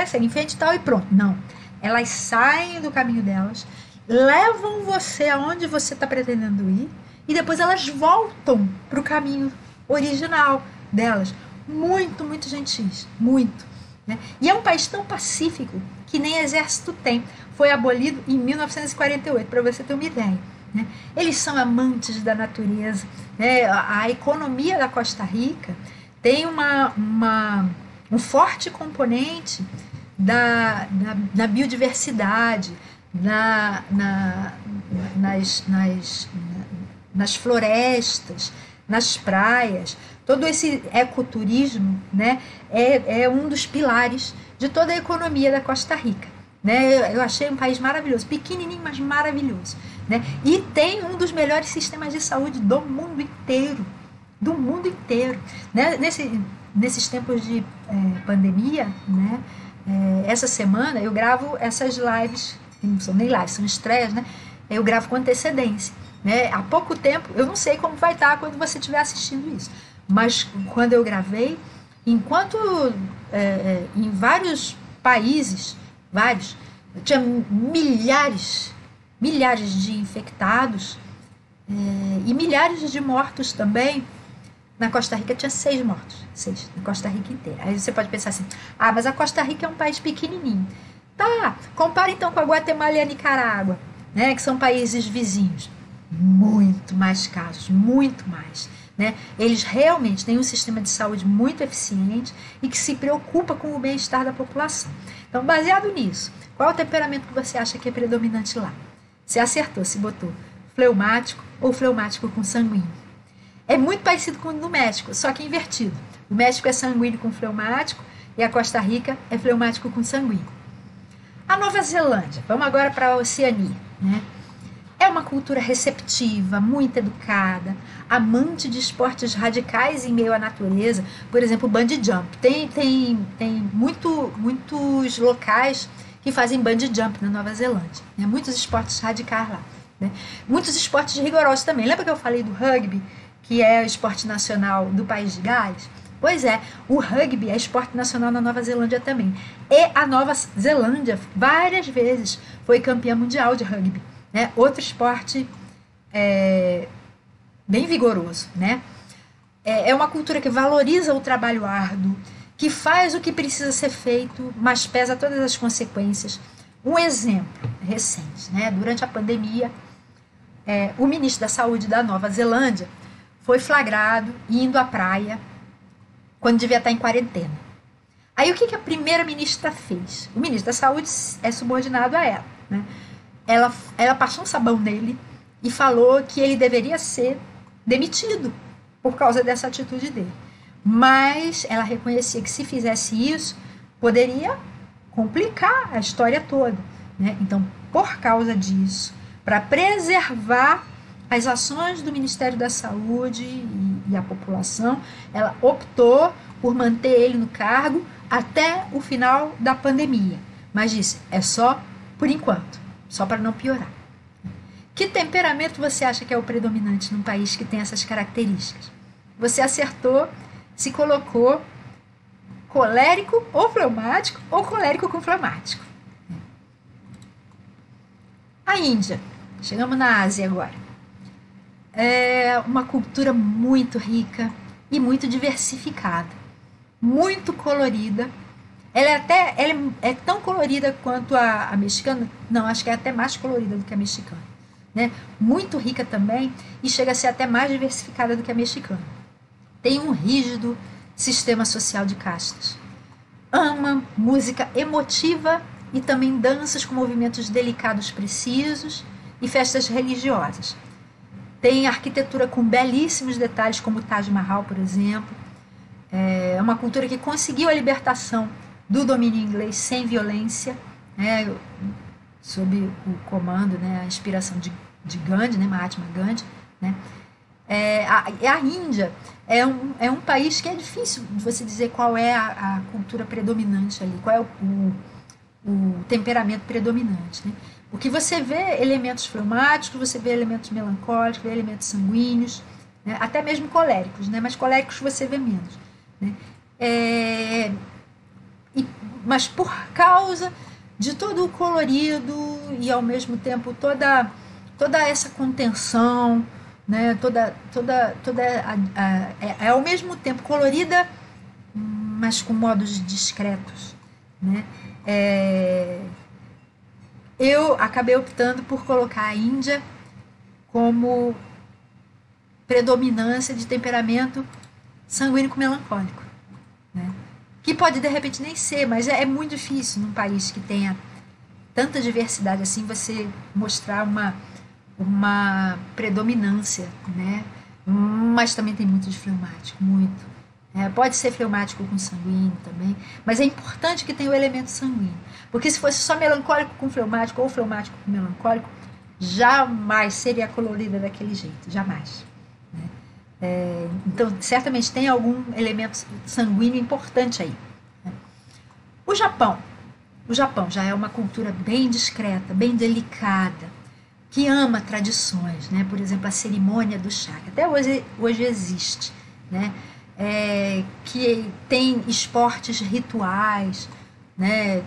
segue em frente e tal, e pronto. Não. Elas saem do caminho delas, levam você aonde você está pretendendo ir, e depois elas voltam para o caminho original delas. Muito, muito gentis. Muito. Né? E é um país tão pacífico que nem exército tem. Foi abolido em 1948, para você ter uma ideia. né? Eles são amantes da natureza, né? A economia da Costa Rica tem um forte componente na biodiversidade, nas florestas, nas praias. Todo esse ecoturismo, né, é um dos pilares de toda a economia da Costa Rica. Né? Eu achei um país maravilhoso, pequenininho, mas maravilhoso. Né? E tem um dos melhores sistemas de saúde do mundo inteiro. Do mundo inteiro. Né? Nesses tempos de pandemia, né? Essa semana eu gravo essas lives, não são nem lives, são estreias, né? Eu gravo com antecedência. Né? Há pouco tempo, eu não sei como vai estar quando você estiver assistindo isso, mas quando eu gravei, enquanto em vários países, tinha milhares de infectados e milhares de mortos também. Na Costa Rica tinha 6 mortos, 6, na Costa Rica inteira. Aí você pode pensar assim, mas a Costa Rica é um país pequenininho. Tá, compara então com a Guatemala e a Nicarágua, né, que são países vizinhos. Muito mais casos, muito mais. Né? Eles realmente têm um sistema de saúde muito eficiente e que se preocupa com o bem-estar da população. Então, baseado nisso, qual é o temperamento que você acha que é predominante lá? Você acertou, se botou fleumático ou fleumático com sanguíneo. É muito parecido com o do México, só que invertido. O México é sanguíneo com fleumático e a Costa Rica é fleumático com sanguíneo. A Nova Zelândia, vamos agora para a Oceania, né? É uma cultura receptiva, muito educada, amante de esportes radicais em meio à natureza, por exemplo, bungee jump. Tem muitos locais que fazem bungee jump na Nova Zelândia, né? Muitos esportes radicais lá. Né? Muitos esportes rigorosos também. Lembra que eu falei do rugby, que é o esporte nacional do país de Gales? Pois é, o rugby é esporte nacional na Nova Zelândia também. E a Nova Zelândia, várias vezes, foi campeã mundial de rugby. Né? Outro esporte bem vigoroso. Né? É uma cultura que valoriza o trabalho árduo, que faz o que precisa ser feito, mas pesa todas as consequências. Um exemplo recente, né? Durante a pandemia, o ministro da Saúde da Nova Zelândia foi flagrado indo à praia quando devia estar em quarentena. Aí o que a primeira-ministra fez? O ministro da Saúde é subordinado a ela. Né? Ela passou um sabão nele e falou que ele deveria ser demitido por causa dessa atitude dele. Mas ela reconhecia que se fizesse isso, poderia complicar a história toda. Né? Então, por causa disso, para preservar as ações do Ministério da Saúde e a população, ela optou por manter ele no cargo até o final da pandemia. Mas disse, é só por enquanto, só para não piorar. Que temperamento você acha que é o predominante num país que tem essas características? Você acertou, se colocou colérico ou fleumático ou colérico com fleumático. A Índia, chegamos na Ásia agora. É uma cultura muito rica e muito diversificada, muito colorida. Ela é tão colorida quanto a mexicana, não, acho que é até mais colorida do que a mexicana. Né? Muito rica também e chega a ser até mais diversificada do que a mexicana. Tem um rígido sistema social de castas. Ama música emotiva e também danças com movimentos delicados precisos e festas religiosas. Tem arquitetura com belíssimos detalhes, como o Taj Mahal, por exemplo. É uma cultura que conseguiu a libertação do domínio inglês sem violência, né, sob o comando, né, a inspiração de Gandhi, né, Mahatma Gandhi. Né. A Índia é um país que é difícil de você dizer qual é a cultura predominante ali, qual é o temperamento predominante. Né. Porque você vê elementos fleumáticos, você vê elementos melancólicos, vê elementos sanguíneos, né? Até mesmo coléricos, né? Mas coléricos você vê menos. Né? Mas por causa de todo o colorido e ao mesmo tempo toda essa contenção, né? É ao mesmo tempo colorida, mas com modos discretos. Né? Eu acabei optando por colocar a Índia como predominância de temperamento sanguíneo com melancólico, né? Que pode de repente nem ser, mas é muito difícil num país que tenha tanta diversidade assim você mostrar uma predominância, né? Mas também tem muito de fleumático, muito. Pode ser fleumático com sanguíneo também, mas é importante que tenha o elemento sanguíneo, porque se fosse só melancólico com fleumático ou fleumático com melancólico, jamais seria colorida daquele jeito, jamais, né? Então, certamente tem algum elemento sanguíneo importante aí, né? O Japão já é uma cultura bem discreta, bem delicada, que ama tradições, né? Por exemplo, a cerimônia do chá, que até hoje existe, né? Que tem esportes rituais, né?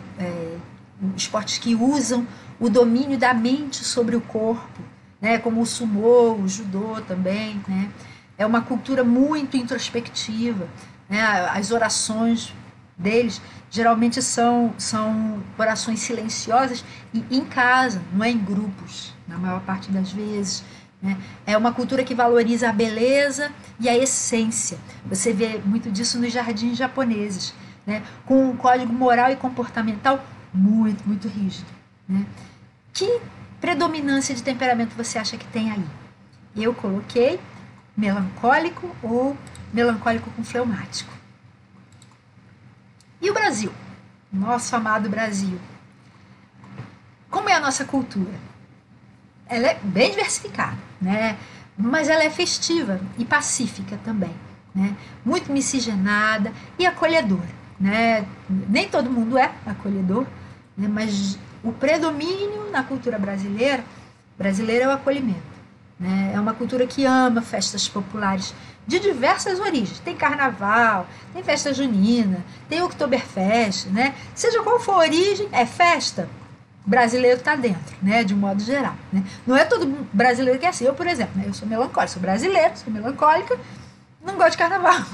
Esportes que usam o domínio da mente sobre o corpo, né? Como o sumô, o judô também, né? É uma cultura muito introspectiva, né? As orações deles geralmente são orações silenciosas e em casa, não é em grupos, na maior parte das vezes, né? É uma cultura que valoriza a beleza e a essência. Você vê muito disso nos jardins japoneses, né? Com um código moral e comportamental muito, muito rígido, né? Que predominância de temperamento você acha que tem aí? Eu coloquei melancólico ou melancólico com fleumático. E o Brasil? Nosso amado Brasil. Como é a nossa cultura? Ela é bem diversificada, né? Mas ela é festiva e pacífica também, né? Muito miscigenada e acolhedora, né? Nem todo mundo é acolhedor, né? Mas o predomínio na cultura brasileira é o acolhimento, né? É uma cultura que ama festas populares de diversas origens. Tem carnaval, tem festa junina, tem Oktoberfest, né? Seja qual for a origem, é festa. O brasileiro está dentro, né? De um modo geral, né? Não é todo brasileiro que é assim. Eu, por exemplo, né? Eu sou melancólica, sou brasileira, sou melancólica, não gosto de carnaval,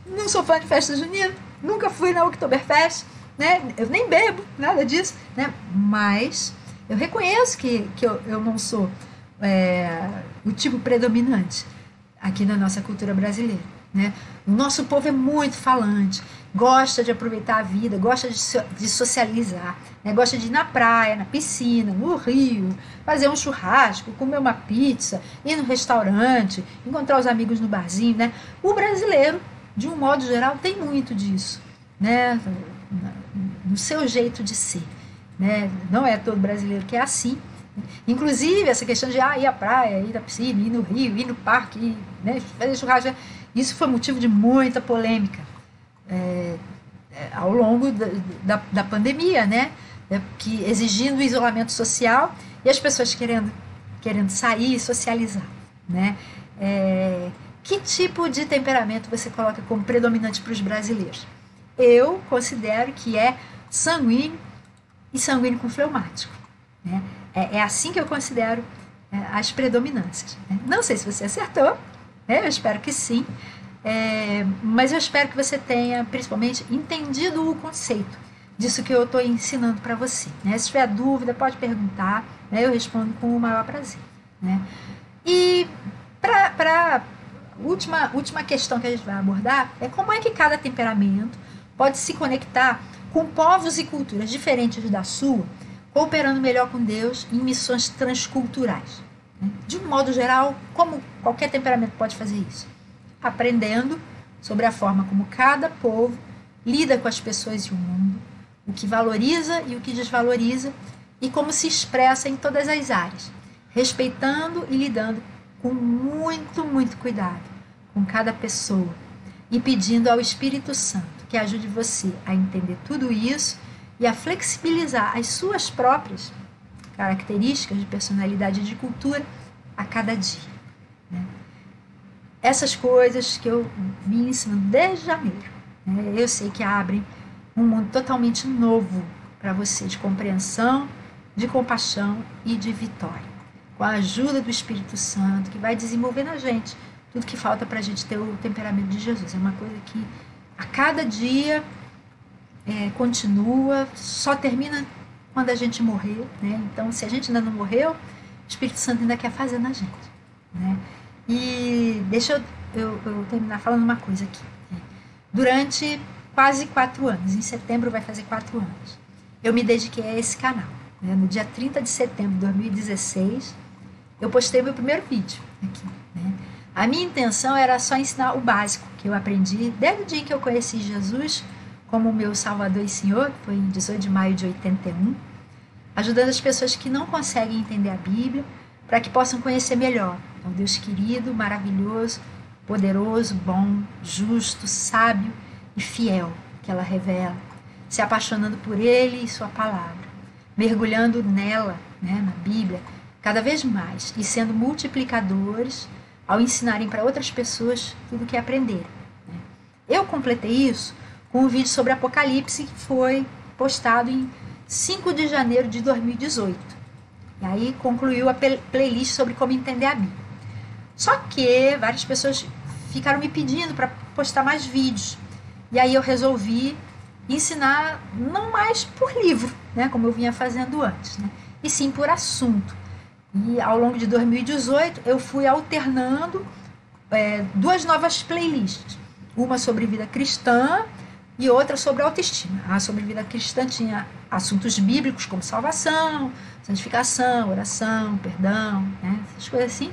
não sou fã de festa junina, nunca fui na Oktoberfest, né? Eu nem bebo, nada disso, né? Mas eu reconheço que eu não sou o tipo predominante aqui na nossa cultura brasileira, né? O nosso povo é muito falante, gosta de aproveitar a vida, gosta de socializar, né? Gosta de ir na praia, na piscina, no rio, fazer um churrasco, comer uma pizza, ir no restaurante, encontrar os amigos no barzinho, né? O brasileiro, de um modo geral, tem muito disso, né? No seu jeito de ser, né? Não é todo brasileiro que é assim. Inclusive, essa questão de ir à praia, ir na piscina, ir no rio, ir no parque, né, fazer churrasco, isso foi motivo de muita polêmica ao longo da pandemia, né? Que exigindo o isolamento social e as pessoas querendo sair e socializar, né? Que tipo de temperamento você coloca como predominante para os brasileiros? Eu considero que é sanguíneo e sanguíneo com fleumático, né? É assim que eu considero as predominâncias, né? Não sei se você acertou, né? Eu espero que sim, mas eu espero que você tenha, principalmente, entendido o conceito disso que eu estou ensinando para você, né? Se tiver dúvida, pode perguntar, né? Eu respondo com o maior prazer, né? E para a última questão que a gente vai abordar é como é que cada temperamento pode se conectar com povos e culturas diferentes da sua, cooperando melhor com Deus em missões transculturais, né? De um modo geral, como qualquer temperamento pode fazer isso? Aprendendo sobre a forma como cada povo lida com as pessoas e o mundo, o que valoriza e o que desvaloriza, e como se expressa em todas as áreas, respeitando e lidando com muito, muito cuidado com cada pessoa, e pedindo ao Espírito Santo que ajude você a entender tudo isso e a flexibilizar as suas próprias características de personalidade e de cultura a cada dia, né? Essas coisas que eu vim ensinando desde janeiro, né? Eu sei que abrem um mundo totalmente novo para você, de compreensão, de compaixão e de vitória, com a ajuda do Espírito Santo, que vai desenvolver na gente tudo que falta para a gente ter o temperamento de Jesus. É uma coisa que a cada dia continua, só termina quando a gente morrer, né? Então, se a gente ainda não morreu, o Espírito Santo ainda quer fazer na gente. né? E deixa eu terminar falando uma coisa aqui. Durante quase 4 anos, em setembro vai fazer 4 anos, eu me dediquei a esse canal. Né? No dia 30 de setembro de 2016, eu postei meu primeiro vídeo aqui. Né? A minha intenção era só ensinar o básico que eu aprendi desde o dia em que eu conheci Jesus como meu Salvador e Senhor, que foi em 18 de maio de 81, ajudando as pessoas que não conseguem entender a Bíblia, para que possam conhecer melhor o Deus querido, maravilhoso, poderoso, bom, justo, sábio e fiel que ela revela, se apaixonando por Ele e Sua palavra, mergulhando nela, né, na Bíblia, cada vez mais e sendo multiplicadores ao ensinarem para outras pessoas tudo o que aprenderam. Né? Eu completei isso com um vídeo sobre Apocalipse que foi postado em 5 de janeiro de 2018. E aí concluiu a playlist sobre como entender a Bíblia. Só que várias pessoas ficaram me pedindo para postar mais vídeos. E aí eu resolvi ensinar não mais por livro, né, como eu vinha fazendo antes, né, e sim por assunto. E ao longo de 2018 eu fui alternando 2 novas playlists. Uma sobre vida cristã e outra sobre autoestima. A sobre vida cristã tinha assuntos bíblicos como salvação, santificação, oração, perdão, né, essas coisas assim.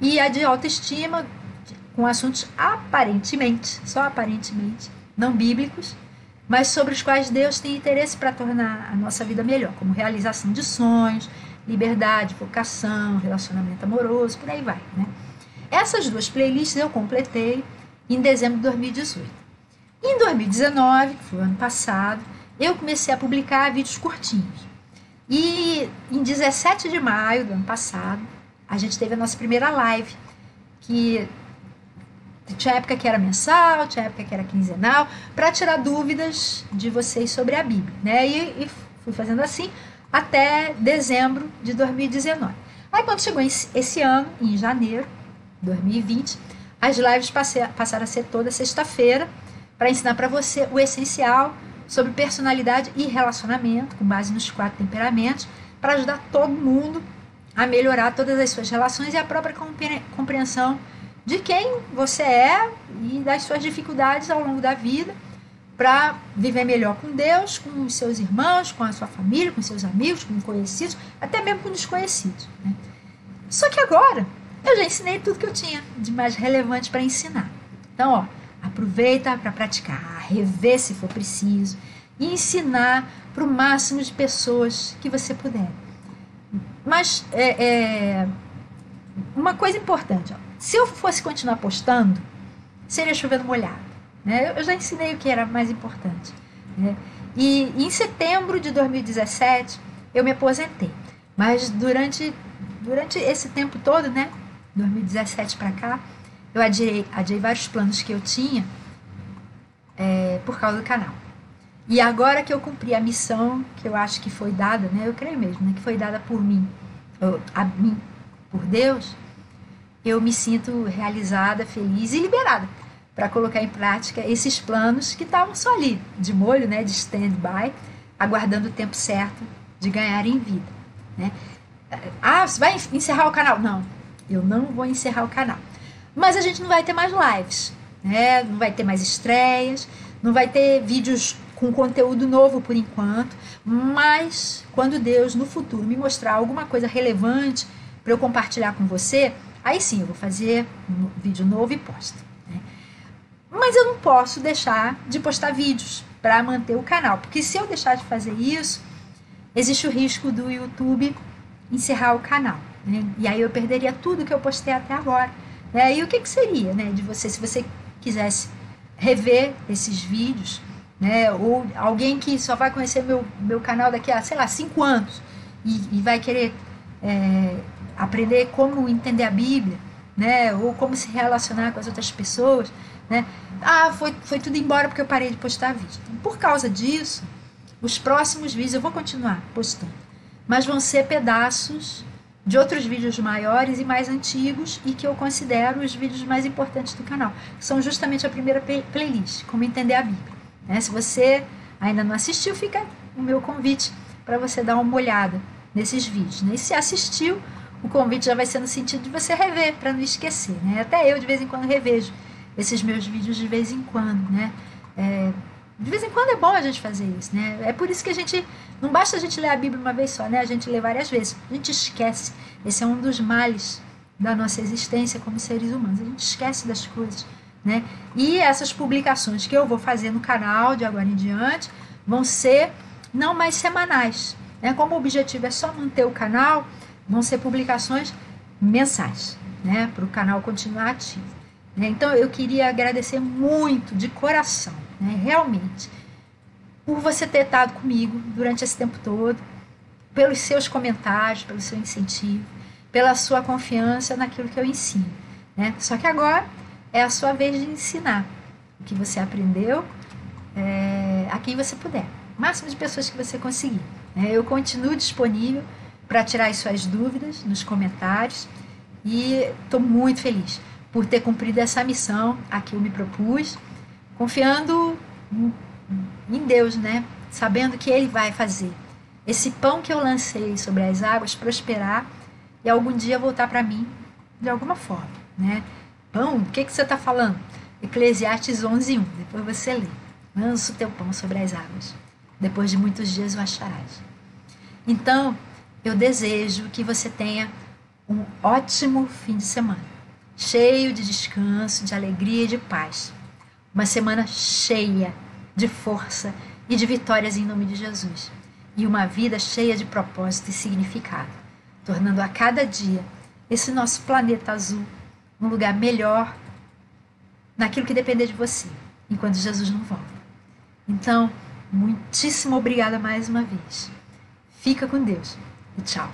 E a de autoestima com assuntos aparentemente, só aparentemente, não bíblicos, mas sobre os quais Deus tem interesse para tornar a nossa vida melhor, como realização de sonhos, liberdade, vocação, relacionamento amoroso, por aí vai. Né? Essas 2 playlists eu completei em dezembro de 2018. Em 2019, que foi o ano passado, eu comecei a publicar vídeos curtinhos. E em 17 de maio do ano passado, a gente teve a nossa primeira live, que tinha época que era mensal, tinha época que era quinzenal, para tirar dúvidas de vocês sobre a Bíblia. Né? E fui fazendo assim até dezembro de 2019. Aí quando chegou esse ano, em janeiro de 2020, as lives passaram a ser toda sexta-feira para ensinar para você o essencial sobre personalidade e relacionamento, com base nos 4 temperamentos, para ajudar todo mundo a melhorar todas as suas relações e a própria compreensão de quem você é e das suas dificuldades ao longo da vida, para viver melhor com Deus, com os seus irmãos, com a sua família, com seus amigos, com conhecidos, até mesmo com desconhecidos. Né? Só que agora eu já ensinei tudo que eu tinha de mais relevante para ensinar. Então, ó, aproveita para praticar, rever se for preciso e ensinar para o máximo de pessoas que você puder. Mas uma coisa importante, ó, se eu fosse continuar postando, seria chovendo molhado. Né? Eu já ensinei o que era mais importante. Né? E em setembro de 2017 eu me aposentei. Mas durante esse tempo todo, né, 2017 para cá, eu adiei vários planos que eu tinha por causa do canal. E agora que eu cumpri a missão que eu acho que foi dada, né, eu creio mesmo, né, que foi dada por mim, por Deus, eu me sinto realizada, feliz e liberada para colocar em prática esses planos que estavam só ali, de molho, né, de stand-by, aguardando o tempo certo de ganhar em vida. Né? Ah, você vai encerrar o canal? Não, eu não vou encerrar o canal. Mas a gente não vai ter mais lives, né? Não vai ter mais estreias, não vai ter vídeos com conteúdo novo por enquanto, mas quando Deus no futuro me mostrar alguma coisa relevante para eu compartilhar com você, aí sim eu vou fazer um vídeo novo e posto. Né? Mas eu não posso deixar de postar vídeos para manter o canal, porque se eu deixar de fazer isso, existe o risco do YouTube encerrar o canal. Né? E aí eu perderia tudo que eu postei até agora. Né? E o que seria, né, de você, se você quisesse rever esses vídeos, né, ou alguém que só vai conhecer meu canal daqui a, sei lá, 5 anos e vai querer aprender como entender a Bíblia, né, ou como se relacionar com as outras pessoas, né? Ah, foi tudo embora porque eu parei de postar vídeo. Então, por causa disso, os próximos vídeos eu vou continuar postando, mas vão ser pedaços de outros vídeos maiores e mais antigos e que eu considero os vídeos mais importantes do canal. São justamente a primeira playlist, como entender a Bíblia. Né? Se você ainda não assistiu, fica o meu convite para você dar uma olhada nesses vídeos. Né? E se assistiu, o convite já vai ser no sentido de você rever, para não esquecer, né? Até eu, de vez em quando, revejo esses meus vídeos de vez em quando, né? De vez em quando é bom a gente fazer isso, né? É por isso que a gente, não basta a gente ler a Bíblia uma vez só, né? A gente lê várias vezes. A gente esquece. Esse é um dos males da nossa existência como seres humanos. A gente esquece das coisas, né? E essas publicações que eu vou fazer no canal de agora em diante vão ser não mais semanais, né? Como o objetivo é só manter o canal, vão ser publicações mensais, né? Para o canal continuar ativo. Então eu queria agradecer muito, de coração, né? Realmente, por você ter estado comigo durante esse tempo todo, pelos seus comentários, pelo seu incentivo, pela sua confiança naquilo que eu ensino, né? Só que agora é a sua vez de ensinar o que você aprendeu a quem você puder, o máximo de pessoas que você conseguir, né? Eu continuo disponível para tirar as suas dúvidas nos comentários e estou muito feliz por ter cumprido essa missão a que eu me propus, confiando em Deus, né? Sabendo que Ele vai fazer esse pão que eu lancei sobre as águas prosperar e algum dia voltar para mim de alguma forma, né? Pão, o que você está falando? Eclesiastes 11:1, depois você lê. Lança o teu pão sobre as águas, depois de muitos dias o acharás. Então, eu desejo que você tenha um ótimo fim de semana, cheio de descanso, de alegria e de paz. Uma semana cheia de força e de vitórias em nome de Jesus. E uma vida cheia de propósito e significado, tornando a cada dia esse nosso planeta azul um lugar melhor naquilo que depender de você, enquanto Jesus não volta. Então, muitíssimo obrigada mais uma vez. Fica com Deus e tchau.